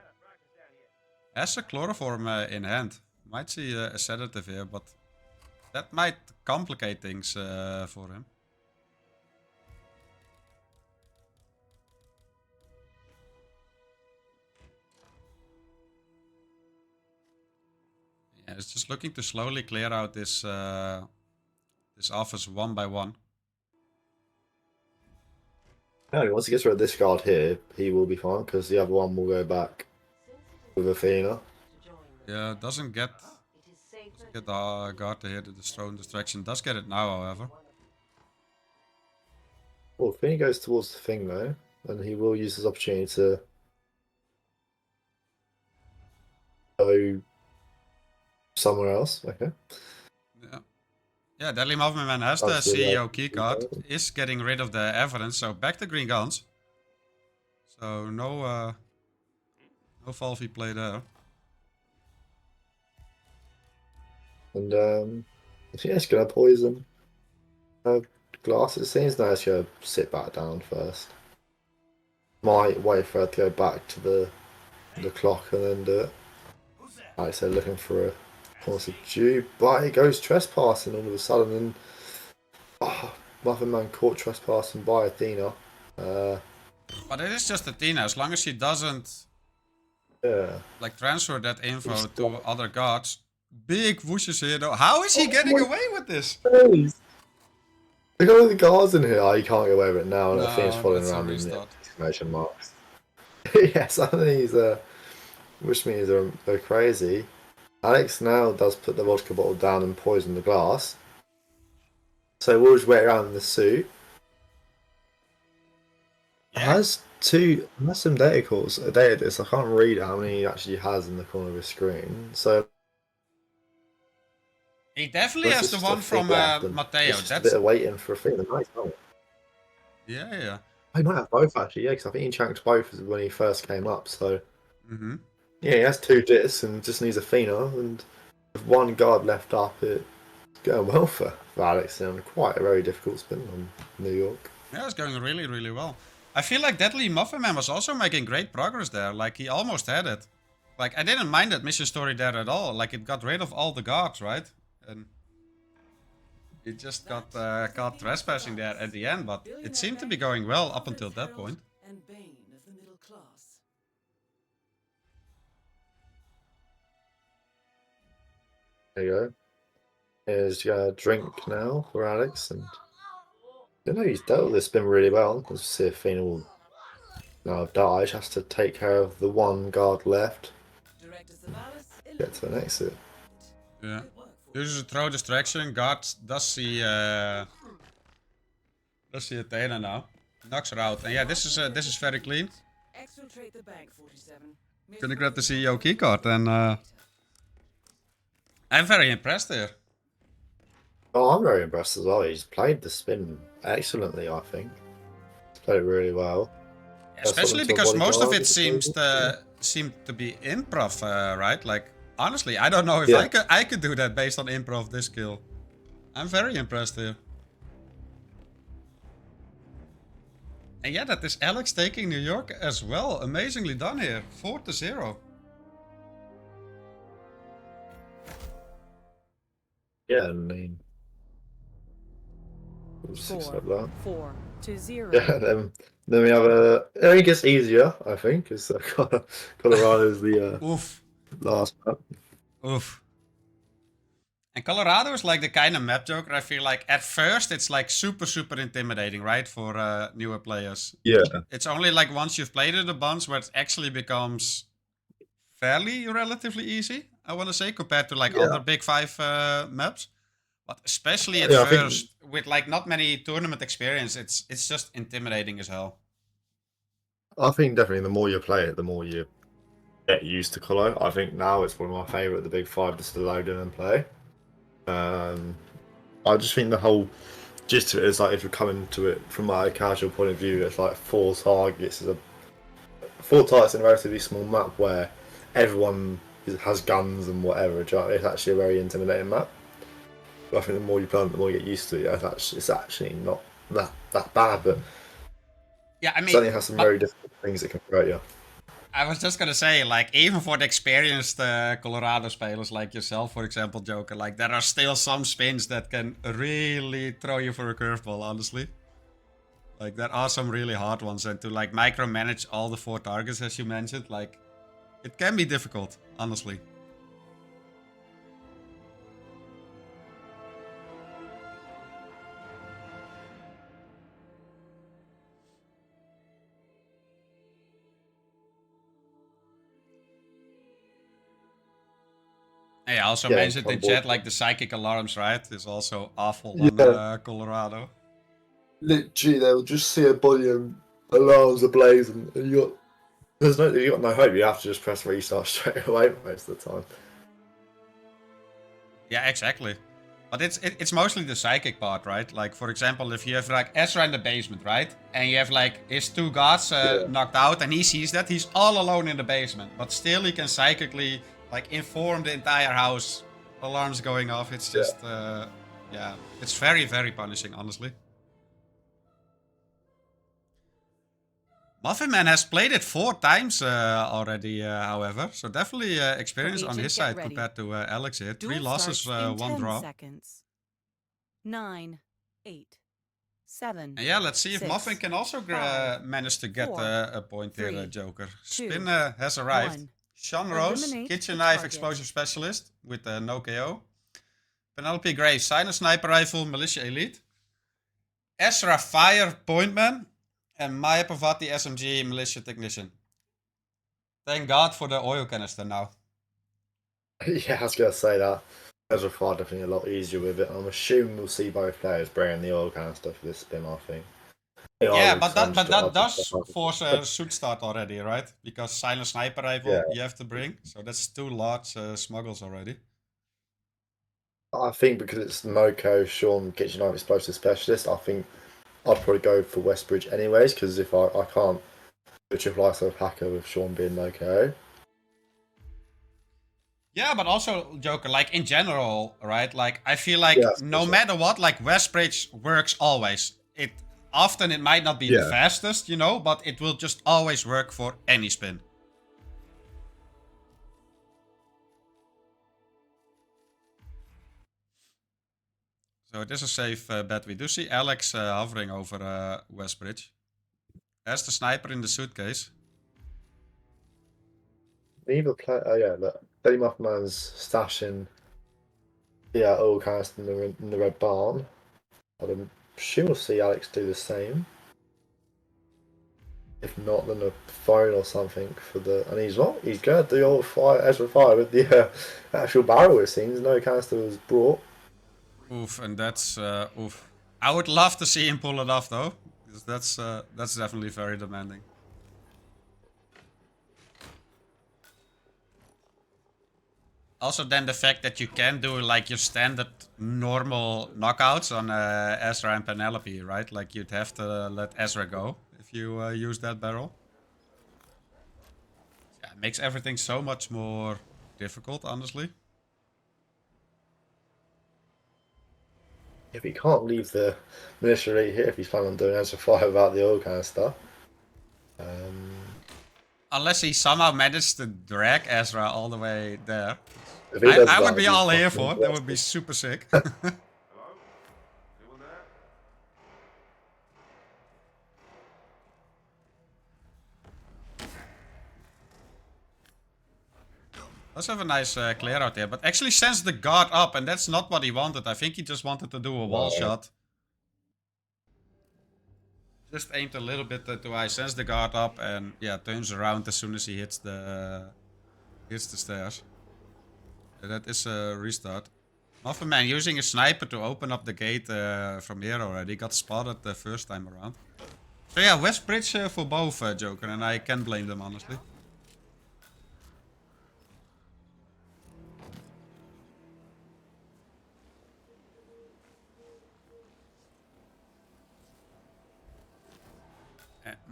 Has a chloroform in hand. Might see a sedative here, but that might complicate things for him. Yeah, it's just looking to slowly clear out this this office one by one. No, once he gets rid of this guard here, he will be fine because the other one will go back with Athena. Yeah, doesn't get the guard to hit the drone distraction. Does get it now, however. Well, Athena goes towards the thing though, and he will use this opportunity to go somewhere else. Okay. Yeah. Yeah, Deadly Movement Man has the That's the, CEO keycard, is getting rid of the evidence, so back to green guns. So no Valvey play there. And yeah, it's gonna poison glass. It seems now it's gonna sit back down first. Might wait for her to go back to the clock and then do it. Like I said, looking for a course of due, but it goes trespassing all of a sudden, and Muffin Man caught trespassing by Athena. But it is just Athena, as long as she doesn't like transfer that info to other guards. Big whooshes here though. How is he getting away with this? Look at all the guards in here. Oh, you can't get away with it now. And No, Athena's following that's a around in restart. exclamation marks. Yeah, some of these wish meters are crazy. Alex now does put the vodka bottle down and poison the glass. So we'll just wait around in the suit. Yeah. Has some data calls. Data discs. I can't read how many he actually has in the corner of his screen. So He definitely has the one from Matteo. It's just a bit of waiting for a thing. Nice, isn't it? Yeah. He might have both actually, yeah, because I think he chanked both when he first came up. So yeah, he has 2 discs and just needs Athena, and with 1 guard left up, it's going well for Alex, and quite a very difficult spin on New York. Yeah, it's going really, really well. I feel like Deadly Muffin Man was also making great progress there. Like, he almost had it. Like, I didn't mind that mission story there at all. Like, it got rid of all the guards, right? And it just got caught trespassing there at the end, but it seemed to be going well up until that point. And bane of the middle class. There you go. Here's your drink now for Alex, and I don't know, he's dealt with this spin really well. Let's see if Fina will now die. She has to take care of the one guard left. Get to an exit. Yeah. Uses a throw distraction. God does see Athena now. Knocks her out. And yeah, this is very clean. Exfiltrate the bank, 47. Gonna grab the CEO keycard, and I'm very impressed here. Oh, I'm very impressed as well. He's played the spin excellently, I think. He's played it really well. Especially because most of it seemed to be improv, right? Like, honestly, I don't know if I could do that based on improv this kill. I'm very impressed here. And yeah, that is Alex taking New York as well. Amazingly done here. 4-0. Yeah, I mean... 4-0. Yeah, then we have a... I think it gets easier, I think, because Colorado's the last map. Oof. And Colorado is like the kind of map, Joker, I feel like at first it's like super intimidating, right? For newer players. Yeah. It's only like once you've played it a bunch where it actually becomes fairly relatively easy, I want to say, compared to like other Big 5 maps. But especially at first, with like not many tournament experience, it's just intimidating as hell. I think definitely the more you play it, the more you get used to Colo. I think now it's one of my favourite, the Big 5, just to load in and play. I just think the whole gist of it is like, if you're coming to it from my casual point of view, it's like 4 targets in a relatively small map where everyone has guns and whatever. It's actually a very intimidating map. But I think the more you play it, the more you get used to it. It's actually not that bad, but yeah, I mean, certainly has some very difficult things that can hurt you. I was just gonna say, like, even for the experienced Colorado players like yourself, for example, Joker, like, there are still some spins that can really throw you for a curveball, honestly. Like, there are some really hard ones, and to, like, micromanage all the 4 targets, as you mentioned, like, it can be difficult, honestly. Hey, I also mentioned in chat, like, the psychic alarms, right? Is also awful on Colorado. Literally, they'll just see a body and alarms ablaze, and you got no hope. You have to just press restart straight away most of the time. Yeah, exactly. But it's mostly the psychic part, right? Like, for example, if you have like Ezra in the basement, right? And you have like his 2 guards knocked out, and he sees that he's all alone in the basement, but still he can psychically like inform the entire house. Alarms going off. It's just yeah, it's very punishing, honestly. Muffin Man has played it 4 times already, however, so definitely experience on his side compared to Alex here. 3 losses, 1 draw. Seconds. 9, 8, 7. And yeah, let's see 6, if Muffin can also 5, manage to get 4, a point 3, here, Joker. 2, Spin has arrived. 1. Sean Rose, Eliminate Kitchen the Knife target. Exposure Specialist with no KO. Penelope Gray, Silent Sniper Rifle, Militia Elite. Ezra Fire Pointman. And Maya Pavati SMG Militia Technician. Thank God for the oil canister now. Yeah, I was going to say that. Ezra Fire definitely a lot easier with it. I'm assuming we'll see both players bringing the oil canister for this spin, I think. Yeah, but that does force a shoot start already, right? Because Silent Sniper Rifle you have to bring. So that's 2 large smuggles already. I think because it's Moko, Sean, Kitchen Knife Explosive Specialist, I think I'd probably go for Westbridge anyways, because if I can't do a triple ISO hacker with Sean being Moko. Yeah, but also, Joker, like, in general, right? Like, I feel like no matter what, like, Westbridge works always. often it might not be the Yeah. fastest, you know, but it will just always work for any spin. So it is a safe bet. We do see Alex hovering over Westbridge. Has the sniper in the suitcase. Neither play. Oh yeah, look, Daddy Muffman's stashing the oil canister in the red barn. I'm sure we'll see Alex do the same. If not, then a phone or something for the. And he's what? He's gonna do all fire Ezra fire with the actual barrel. It seems no canister was brought. Oof, and that's oof. I would love to see him pull it off though, because that's definitely very demanding. Also, then the fact that you can do like your standard normal knockouts on Ezra and Penelope, right? Like you'd have to let Ezra go if you use that barrel. Yeah, it makes everything so much more difficult, honestly. If he can't leave the militia right here, if he's planning on doing Ezra fire without the oil canister. Unless he somehow managed to drag Ezra all the way there. If he does I would that, be he's all here fucking for it. That would be aggressive. super sick. Let's have a nice clear out there. But actually sends the guard up, and that's not what he wanted. I think he just wanted to do a wall shot. Just aimed a little bit too high, sends the guard up, and yeah, turns around as soon as he hits the stairs. That is a restart. Muffin Man using a sniper to open up the gate from here already. Got spotted the first time around. So yeah, Westbridge for both, Joker, and I can't blame them, honestly.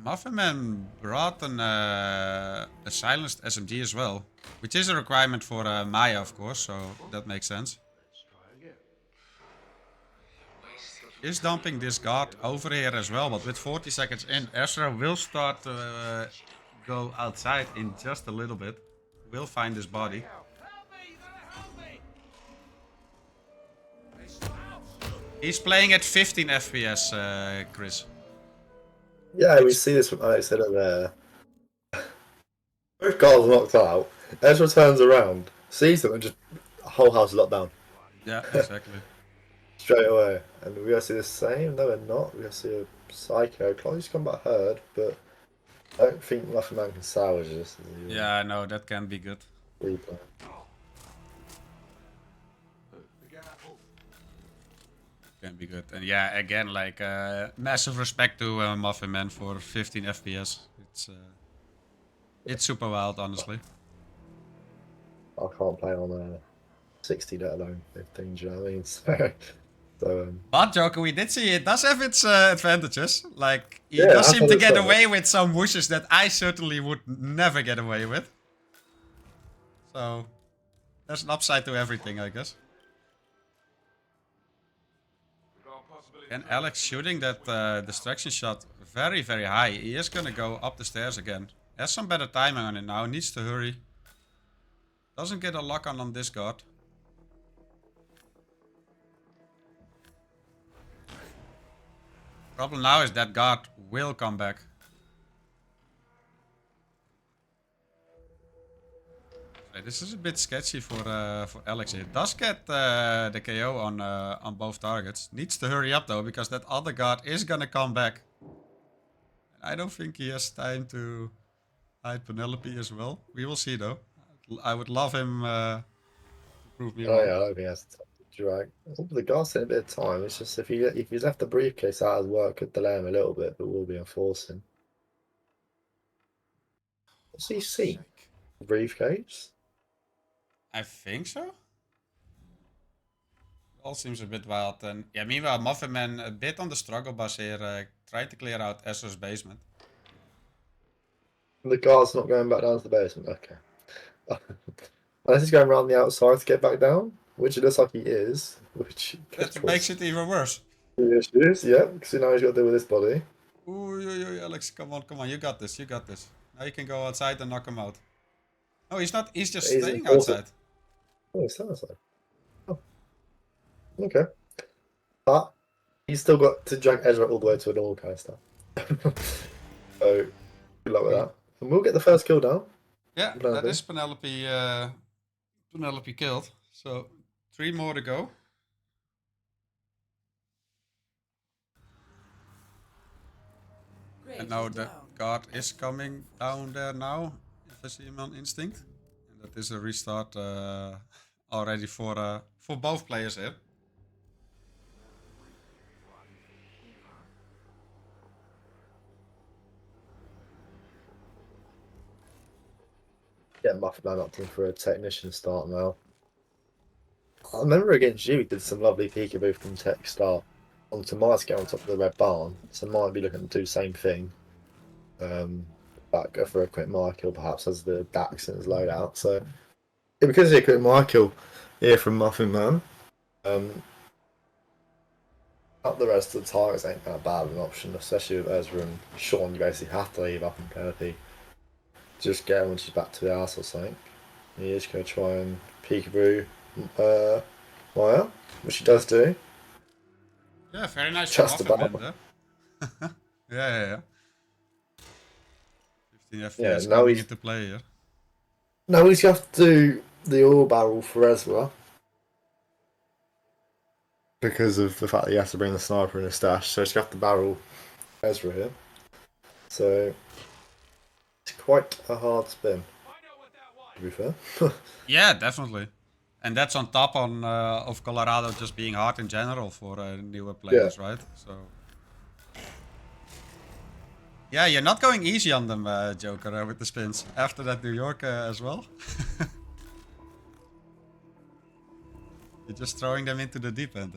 Muffin Man brought a silenced SMG as well, which is a requirement for Maya, of course, so that makes sense. Is dumping this guard over here as well, but with 40 seconds in, Ezra will start to go outside in just a little bit. Will find his body. He's playing at 15 FPS, Chris. Yeah, we see this from AlexHiller there. Both guards knocked out. Ezra turns around, sees them, and just the whole house is locked down. Yeah, exactly. Straight away. And we're going to see the same? No, we're not. We're going to see a Psycho. Chloe's come back herd, but I don't think Muffin Man can salvage this. Yeah, I know, that can be good. Replay. Can be good. And yeah, again, like, massive respect to Muffin Man for 15 FPS. It's super wild, honestly. I can't play on 60, let alone 15, do you know what I mean? So, But Joker, we did see it does have its advantages. Like, he Yeah, does I seem thought to it get was. away with some whooshes that I certainly would never get away with. So, there's an upside to everything, I guess. And Alex shooting that distraction shot very, very high. He is gonna go up the stairs again. Has some better timing on it now. Needs to hurry. Doesn't get a lock on this guard. Problem now is that guard will come back. Okay, this is a bit sketchy for Alex here. Does get the KO on both targets. Needs to hurry up though, because that other guard is gonna come back. I don't think he has time to hide Penelope as well. We will see though. I would love him to prove me wrong. oh yeah, I hope he has to drag. The guard's in a bit of time. It's just if he's left the briefcase out of work, could delay him a little bit, but we'll be enforcing. What's he seen? The briefcase? I think so. All seems a bit wild. And yeah, meanwhile, Muffin Man a bit on the struggle bus here, trying to clear out Ezra's basement. The guard's not going back down to the basement. Okay. Unless he's going around the outside to get back down, which it looks like he is. Which That makes it even worse. Yes, it is. Yeah, because now he's got to deal with this body. Ooh, Alex, come on, you got this, Now you can go outside and knock him out. No, he's not, he's just He's staying enforcing. outside. Oh, he's outside. Oh, okay. But he's still got to drag Ezra all the way to a normal coaster. So good luck with that. And we'll get the first kill down. Yeah, that Penelope. is Penelope, Penelope killed. So 3 more to go. Great And now is the down. guard is coming down there now, if I see him on instinct. And that is a restart already for both players here. Get Muffman up to for a technician start now. I remember against you, we did some lovely peekaboo from tech start onto my scale on top of the red barn. So might be looking to do the same thing. But go for a quick Maya kill perhaps as the Dax in his loadout. So yeah, because of a quick Maya kill here from Muffin Man. Up the rest of the targets ain't that bad of an option, especially with Ezra and Sean. You basically have to leave up in Penelope. Just get her when she's back to the house or something. He is going to try and peekaboo Maya, which she does do. Yeah, very nice Just from Muffin about. Man there. yeah. 15 FPS Yeah, now coming he's into play here. now he's going to have to do the oil barrel for Ezra because of the fact that he has to bring the sniper in his stash. So he's going to have to barrel Ezra here. So it's quite a hard spin. To be fair. Yeah, definitely. And that's on top of Colorado just being hard in general for newer players, right? So yeah, you're not going easy on them, Joker, with the spins. After that New York as well. You're just throwing them into the deep end,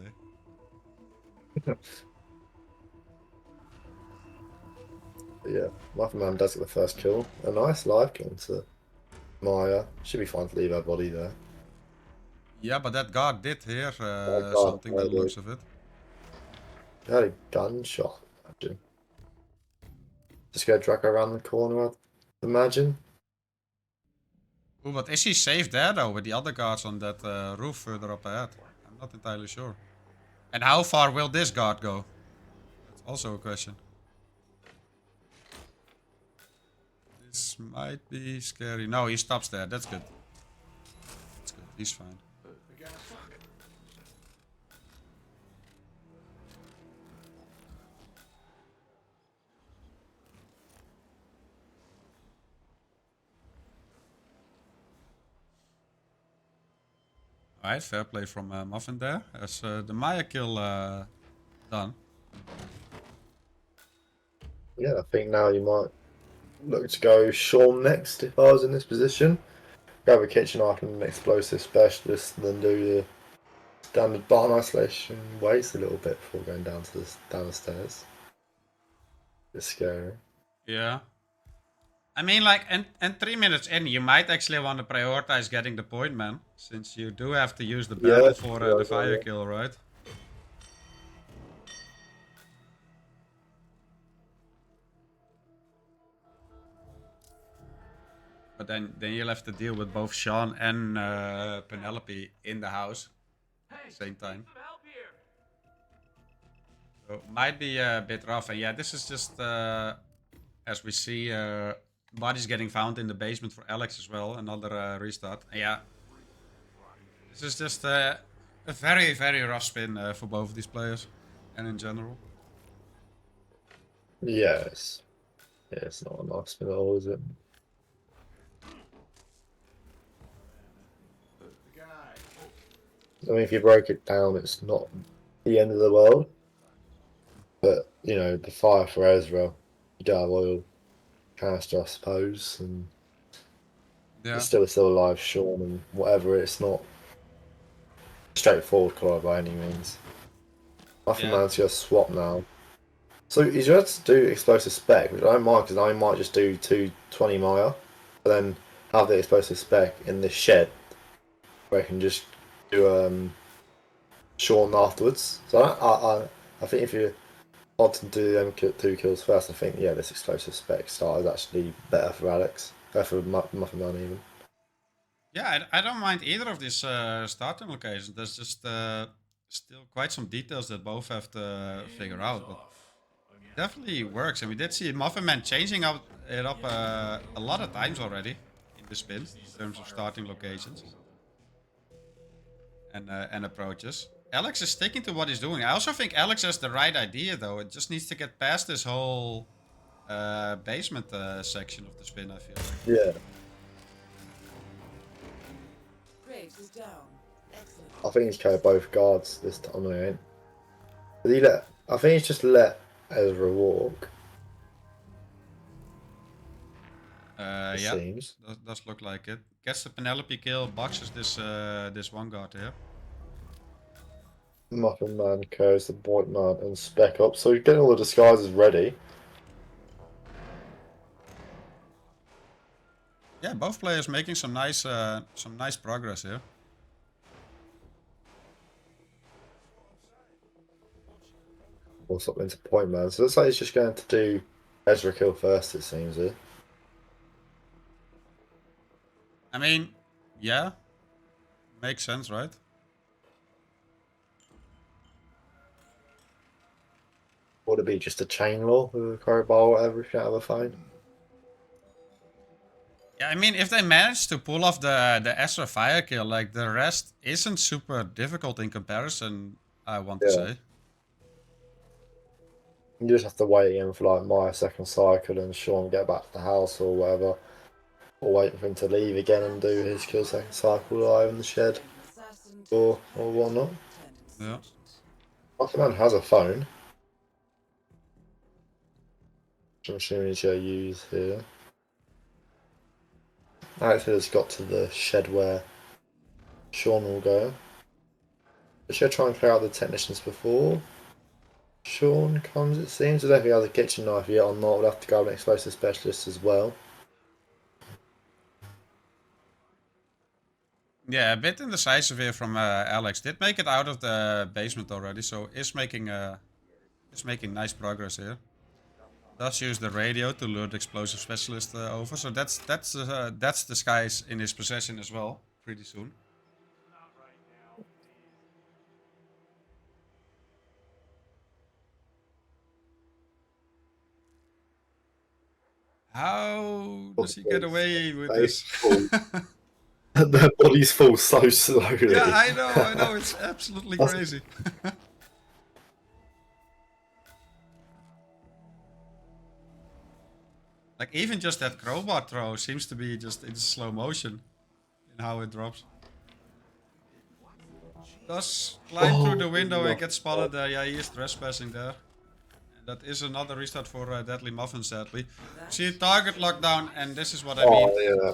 eh? Yeah, Muffin Man does get the first kill. A nice live kill to Maya. Should be fine to leave her body there. Yeah, but that guard did hear God, something by the dude. looks of it. He had a gunshot, imagine. Just go drag her around the corner, I'd imagine. Ooh, but is he safe there though, with the other guards on that roof further up ahead? I'm not entirely sure. And how far will this guard go? That's also a question. This might be scary. No, he stops there. That's good. That's good. He's fine. Alright, fair play from Muffin there. As the Maya kill done. Yeah, I think now you might look to go Sean next if I was in this position. Grab a kitchen item and an explosive specialist and then do the standard barn isolation. Waits a little bit before going down to down the stairs. It's scary. Yeah. I mean, like, and 3 minutes in, you might actually want to prioritize getting the point, man. Since you do have to use the barrel for the fire kill, right? But then you'll have to deal with both Sean and Penelope in the house at the same time. So might be a bit rough. And yeah, this is just, as we see, bodies getting found in the basement for Alex as well. Another restart. And yeah, this is just a very, very rough spin for both of these players. And in general. Yes. Yeah, it's not a nice spin at all, is it? I mean, if you break it down, it's not the end of the world. But, you know, the fire for Ezra, you don't have oil canister, I suppose, and Yeah. it's still alive, Sean, and whatever. It's not straightforward color by any means. Muffin Man's got a swap now. So he's going to do explosive spec, which I don't mind because I might just do 220 Maya, but then have the explosive spec in this shed where I can just do Sean afterwards. So I think if you want to do them 2 kills first, I think this explosive spec start is actually better for Alex, for Muffin Man even. Yeah, I don't mind either of these starting locations. There's just still quite some details that both have to figure out, but definitely works. And we did see Muffin Man changing it up a lot of times already in the spin in terms of starting locations and approaches. Alex is sticking to what he's doing. I also think Alex has the right idea, though. It just needs to get past this whole basement section of the spin, I feel like. Yeah. Graves is down. Excellent. I think he's carried both guards this time, I ain't. I think he's just let Ezra walk. It Yeah, seems. does look like it. Gets the Penelope kill, boxes this one guard here. Muffin Man carries the Boyd Man and Spec up, so you're getting all the disguises ready. Yeah, both players making some nice progress here. What's up into Point Man? So it looks like he's just going to do Ezra kill first, it seems here. I mean, yeah, makes sense, right? Would it be just a chain law with a crowbar or whatever if you have a phone? Yeah, I mean, if they manage to pull off the Ezra fire kill, like the rest isn't super difficult in comparison, I want to say. You just have to wait again for like my second cycle and Sean get back to the house or whatever. Or wait for him to leave again and do his kill second cycle live in the shed. Or whatnot. Yeah. Muffin Man has a phone. Which I'm assuming he's going to use here. AlexHiller's got to the shed where Sean will go. Should I try and clear out the technicians before Sean comes, it seems? I don't think he has a kitchen knife yet or not. We'll have to go with an explosive specialist as well. Yeah, a bit indecisive here from Alex. Did make it out of the basement already, so is making nice progress here. Does use the radio to lure the explosive specialist over, so that's disguise in his possession as well. Pretty soon. How does he get away with this? Their bodies fall so slowly. Yeah, I know, it's absolutely crazy. Like, even just that crowbar throw seems to be just in slow motion in how it drops. Does climb through the window and get spotted there. Yeah, he is trespassing there. And that is another restart for Deadly Muffin, sadly. See, target lockdown, and this is what I mean. Yeah.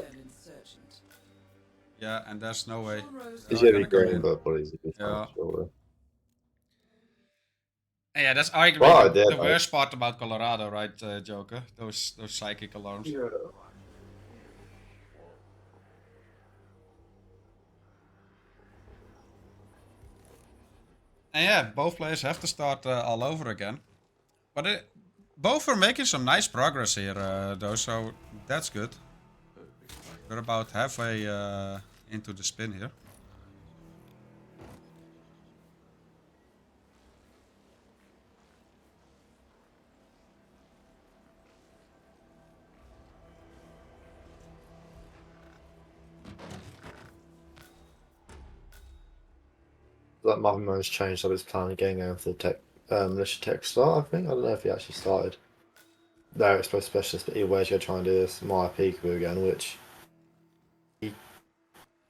Yeah, and there's no way. He's going to be green, but bodies would be fine, surely. Yeah, that's arguably the worst part about Colorado, right, Joker? Those psychic alarms. Yeah. And yeah, both players have to start all over again. But both are making some nice progress here, though, so that's good. We're about halfway into the spin here. That Muffin Man's changed up his plan again going for the militia tech start, I think. I don't know if he actually started. No, explosive specialist, but either way, he's going to try and do this Maya Peekaboo again, which he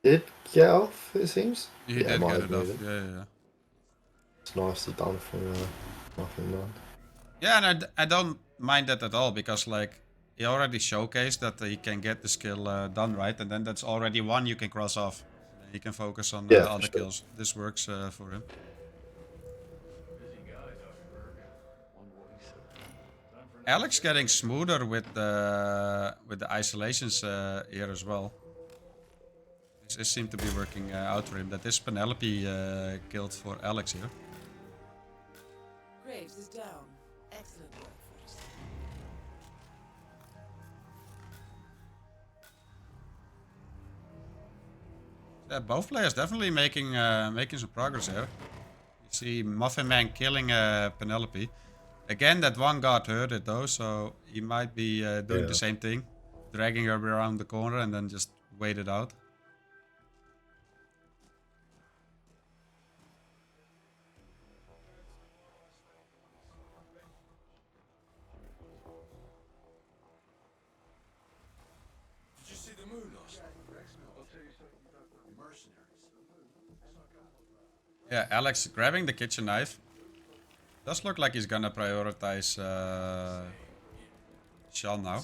did get off, it seems. He did get it off, yeah. It's nicely done from Muffin Man. Yeah, and I don't mind that at all, because, like, he already showcased that he can get the skill done right, and then that's already one you can cross off. He can focus on other kills. This works for him. Alex getting smoother with the isolations here as well. This seemed to be working out for him. That is Penelope killed for Alex here. Graves is down. Excellent work, 47. Yeah, both players definitely making some progress here. You see Muffin Man killing Penelope. Again, that one got hurted though, so he might be doing the same thing. Dragging her around the corner and then just wait it out. Did you see the moon last night? Mercenaries. Yeah, Alex grabbing the kitchen knife. Does look like he's gonna prioritize Sean now.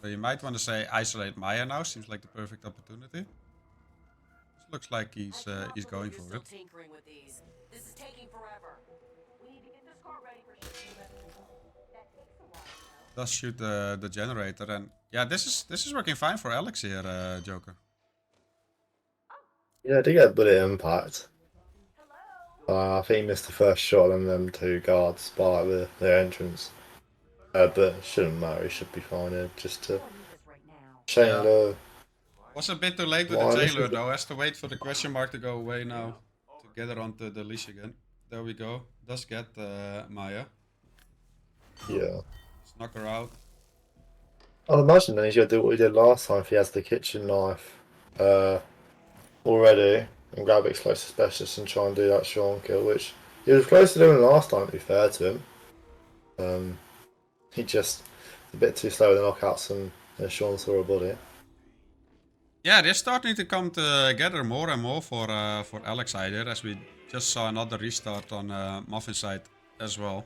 So you might want to say isolate Maya now. Seems like the perfect opportunity. This looks like he's going for it. Tinkering with these. This is taking forever. We need to get this car ready for shipment. That takes a while, though. Does shoot the generator, and yeah, this is working fine for Alex here, Joker. Yeah, I did get a bullet impact. I think he missed the first shot on them two guards by their entrance. But it shouldn't matter, he should be fine here. Just to chain Was a bit too late with the jailer though, has to wait for the question mark to go away now. To get her onto the leash again. There we go. Does get Maya. Yeah. Just knock her out. I'd imagine then he's going to do what he did last time if he has the kitchen knife already and grab explosive specialist and try and do that Sean kill, which he was close to doing last time, to be fair to him. He just a bit too slow with the knockouts and Sean saw a body. Yeah, they're starting to come together more and more for AlexHiller, as we just saw another restart on Muffin's side as well.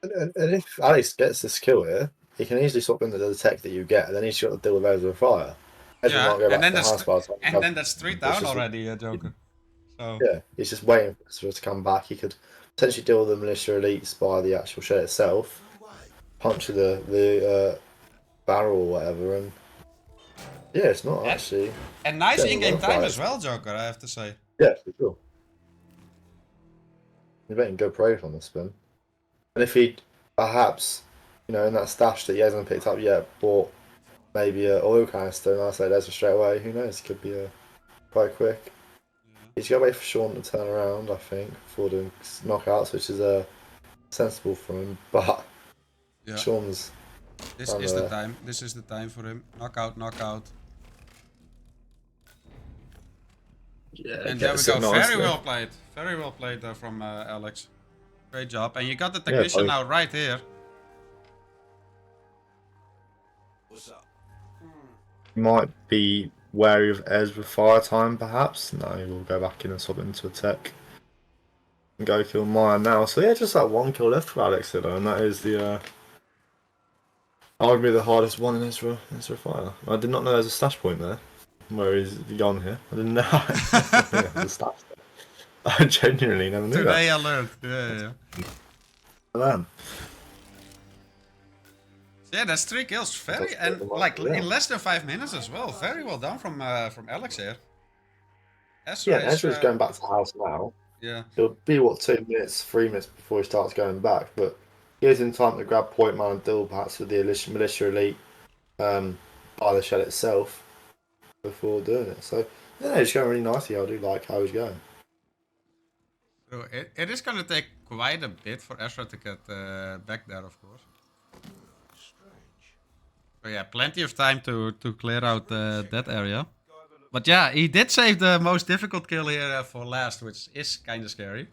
And if Alex gets this kill here, he can easily swap into the tech that you get, and then he's got to deal with those with fire. Yeah, and then that's 3 down already, Joker. So yeah, he's just waiting for it to come back. He could potentially deal with the militia elites by the actual shed itself, punch the barrel or whatever, and yeah, it's not actually. And nice in-game time as well, Joker, I have to say. Yeah, for sure. You're making good progress on this spin. And if he perhaps, in that stash that he hasn't picked up yet, bought maybe an oil canister, and I say there's a straight away, who knows, it could be quite quick. Yeah. He's got to wait for Sean to turn around, I think, before doing knockouts, which is sensible for him, but yeah. Sean's... This is the time. This is the time for him. Knockout, knockout. Yeah, and there we go. Very well played. Very well played from Alex. Great job. And you got the technician now right here. What's up? Might be wary of Ez with fire time, perhaps. No, he will go back in and swap into a tech. And go kill Maya now. So yeah, just that one kill left for AlexHiller, and that is the arguably the hardest one in Ezra Fire. I did not know there was a stash point there. Where he's gone here. I didn't know. The stash there. I genuinely never knew Today that. I learned. Yeah. Yeah, that's 3 kills. Very and like in less than 5 minutes as well. Very well done from Alex here. Ezra's going back to the house now. Yeah. It'll be what 2 minutes, 3 minutes before he starts going back, but he is in time to grab Point Man and deal perhaps with the militia elite by the shed itself before doing it. So yeah, it's going really nicely. I do like how he's going. So it is going to take quite a bit for Ezra to get back there, of course. So yeah, plenty of time to clear out that area. But yeah, he did save the most difficult kill here for last, which is kind of scary.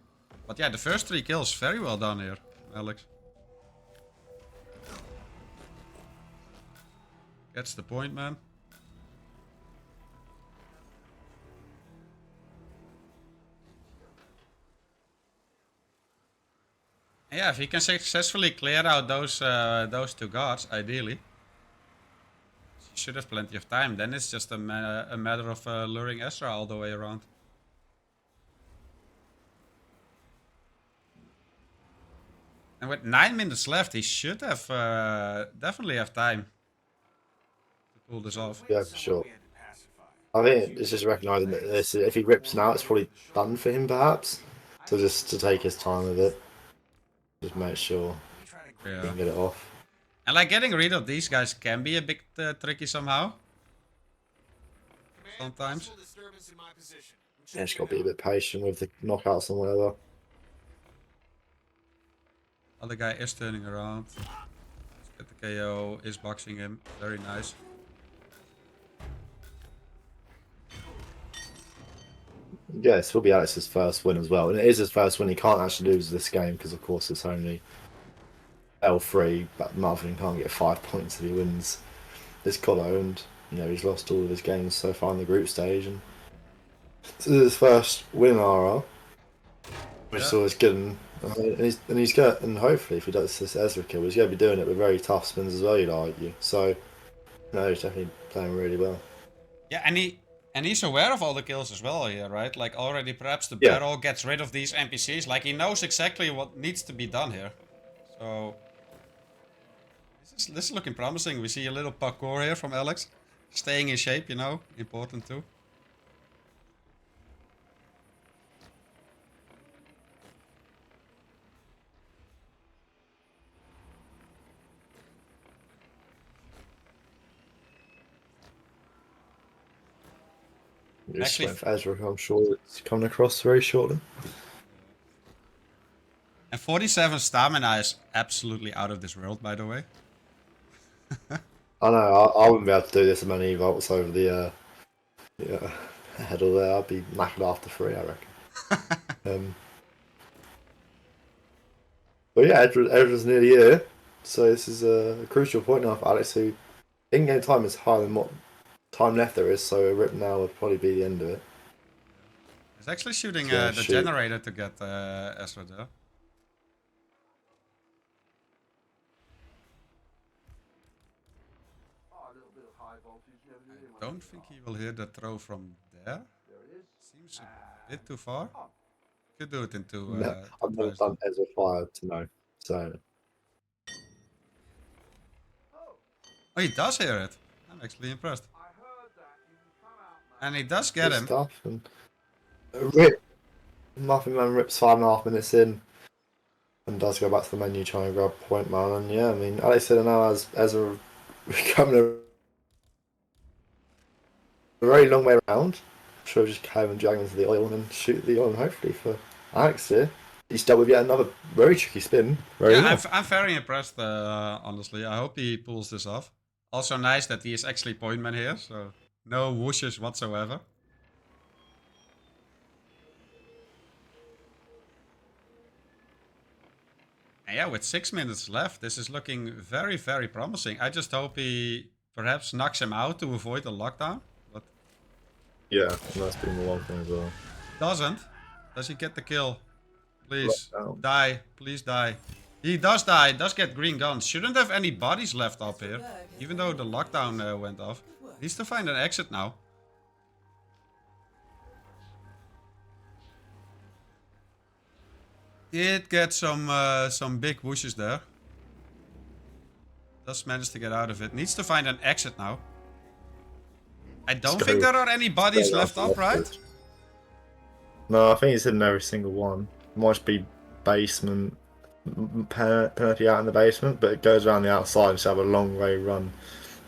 But yeah, the first 3 kills, very well done here, Alex. Gets the point, man. Yeah, if he can successfully clear out those 2 guards, ideally. He should have plenty of time. Then it's just a matter of luring Ezra all the way around. And with 9 minutes left, he should have definitely have time to pull this off. Yeah, for sure. I think it's just recognising that if he rips now, it's probably done for him, perhaps. So just to take his time with it. Just make sure you Yeah. can get it off. And like getting rid of these guys can be a bit tricky somehow. Sometimes. Yeah, just got to be a bit patient with the knockouts and whatever. Other guy is turning around. Let's get the KO, is boxing him. Very nice. Yeah, this will be Alex's first win as well. And it is his first win. He can't actually lose this game because, of course, it's only L3. But Marvin can't get 5 points if he wins this Colo. And, you know, he's lost all of his games so far in the group stage. And this is his first win in RR, which is always good. And he's got, and hopefully, if he does this Ezra kill, he's going to be doing it with very tough spins as well, you'd argue. So, no, he's definitely playing really well. Yeah, and he's aware of all the kills as well here, right? Like already perhaps the Yeah. barrel gets rid of these NPCs. Like he knows exactly what needs to be done here. So this is looking promising. We see a little parkour here from Alex. Staying in shape, you know, important too. Just Actually- wait for Ezra, I'm sure it's coming across very shortly. And 47 stamina is absolutely out of this world, by the way. I know, I wouldn't be able to do this many volts over the header there. I'd be knackered after 3, I reckon. But yeah, Ezra's nearly here, so this is a crucial point now for Alex, who in-game time is higher than what time left there is, so a rip now would probably be the end of it. He's actually shooting Yeah, the shoot. generator to get Ezra there. I don't think he will hear the throw from there. Seems a bit too far. Could do it in two. No, I've never done Ezra Fire to know, so Oh, he does hear it. I'm actually impressed. And he does get good him. stuff. And rip, Muffin Man rips 5.5 minutes in, and does go back to the menu, try and grab point man. And yeah, I mean, AlexHiller now has Ezra coming a very long way around. I'm sure just carry and drag into the oil and then shoot the oil, and hopefully for Alex here, he's dealt with yet another very tricky spin. Very Yeah, well. I'm very impressed, honestly. I hope he pulls this off. Also nice that he is actually point man here, so no whooshes whatsoever. And yeah, with 6 minutes left, this is looking very, very promising. I just hope he perhaps knocks him out to avoid the lockdown. But Yeah, and that's been the one thing as well. doesn't. Does he get the kill? Please, Lockdown. die. Please die. He does die, does get green guns. Shouldn't have any bodies left up here. Even though the lockdown went off. Needs to find an exit now. Did get some big whooshes there. Does manage to get out of it. Needs to find an exit now. I don't think there are any bodies left up, right? No, I think he's hidden every single one. Might just be basement, penalty out in the basement, but it goes around the outside and should have a long way run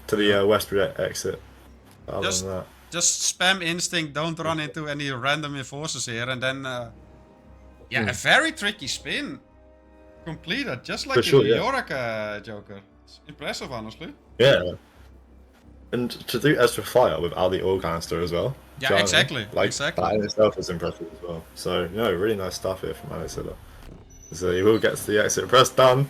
to the westward exit. Other Just- than that. Just spam instinct, don't run into any random enforcers here, and then yeah, a very tricky spin completed, just like For the sure, New yeah. York Joker. It's impressive, honestly. Yeah. And to do extra fire without the oil canister as well. Yeah, do you know what I mean? exactly, Like, exactly. that in itself is impressive as well. So, no, really nice stuff here from AlexHiller. So he will get the exit press done.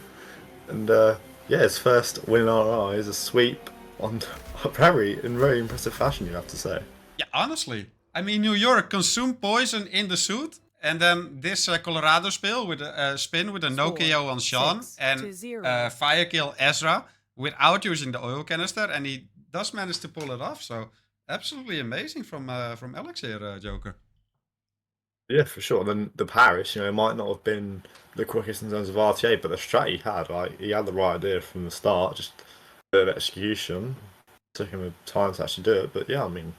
And yeah, his first win in RR is a sweep on in very impressive fashion, you have to say. Yeah, honestly. I mean, New York consumed poison in the suit, and then this Colorado spin with a no Score, KO on Sean, 6-0. and fire kill Ezra without using the oil canister, and he does manage to pull it off. So absolutely amazing from Alex here, Joker. Yeah, for sure. Then the Parish, you know, might not have been the quickest in terms of RTA, but the strat he had, like, he had the right idea from the start, just a bit of execution. Took him time to actually do it, but yeah, I mean,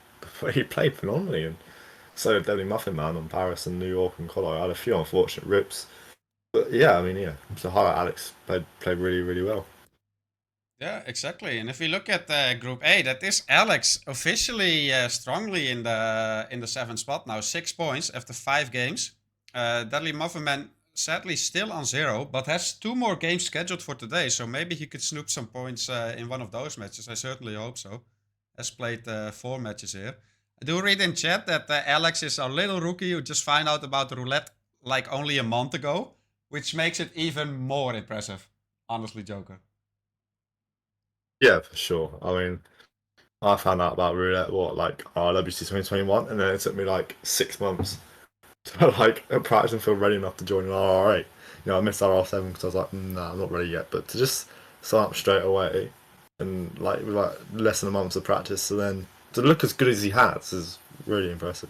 he played phenomenally, and so did Deadly Muffin Man on Paris and New York and Colorado. Had a few unfortunate rips But yeah, I mean, yeah. So highlight Alex played really, really well. Yeah, exactly. And if we look at Group A, that is Alex officially strongly in the seventh spot now, 6 points after 5 games. Deadly Muffin Man sadly still on 0, but has 2 more games scheduled for today, so maybe he could snoop some points in one of those matches. I certainly hope so. Has played 4 matches here. I do read in chat that Alex is a little rookie who just found out about the roulette like only a month ago, which makes it even more impressive. Honestly, Joker. Yeah, for sure. I mean, I found out about roulette like RRWC 2021, and then it took me like 6 months to like practice and feel ready enough to join an RR8. You know, I missed RR7 because I was like, nah, I'm not ready yet. But to just sign up straight away and like with like less than a month of practice, so then to look as good as he has is really impressive.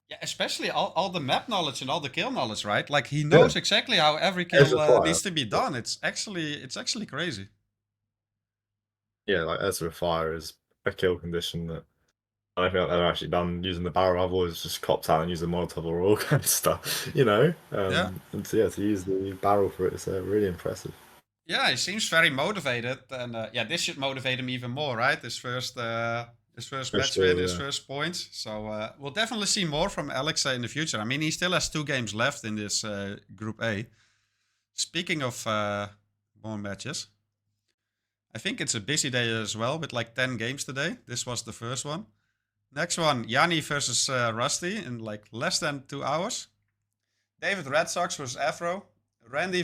Yeah, especially all the map knowledge and all the kill knowledge, right? Like he knows exactly how every kill needs to be done. It's actually crazy. Yeah, like Ezra Fire is a kill condition that I don't think I've ever actually done using the barrel. I've always just copped out and used the Molotov or all kind of stuff, you know? Yeah. And so, yeah, to use the barrel for it is really impressive. Yeah, he seems very motivated, and yeah, this should motivate him even more, right? His first match win, his first points. So we'll definitely see more from Alex in the future. I mean, he still has 2 games left in this Group A. Speaking of more matches, I think it's a busy day as well with like 10 games today. This was the first one. Next one, Yanni versus Rusty in like less than 2 hours. David Red Sox versus Afro. Randy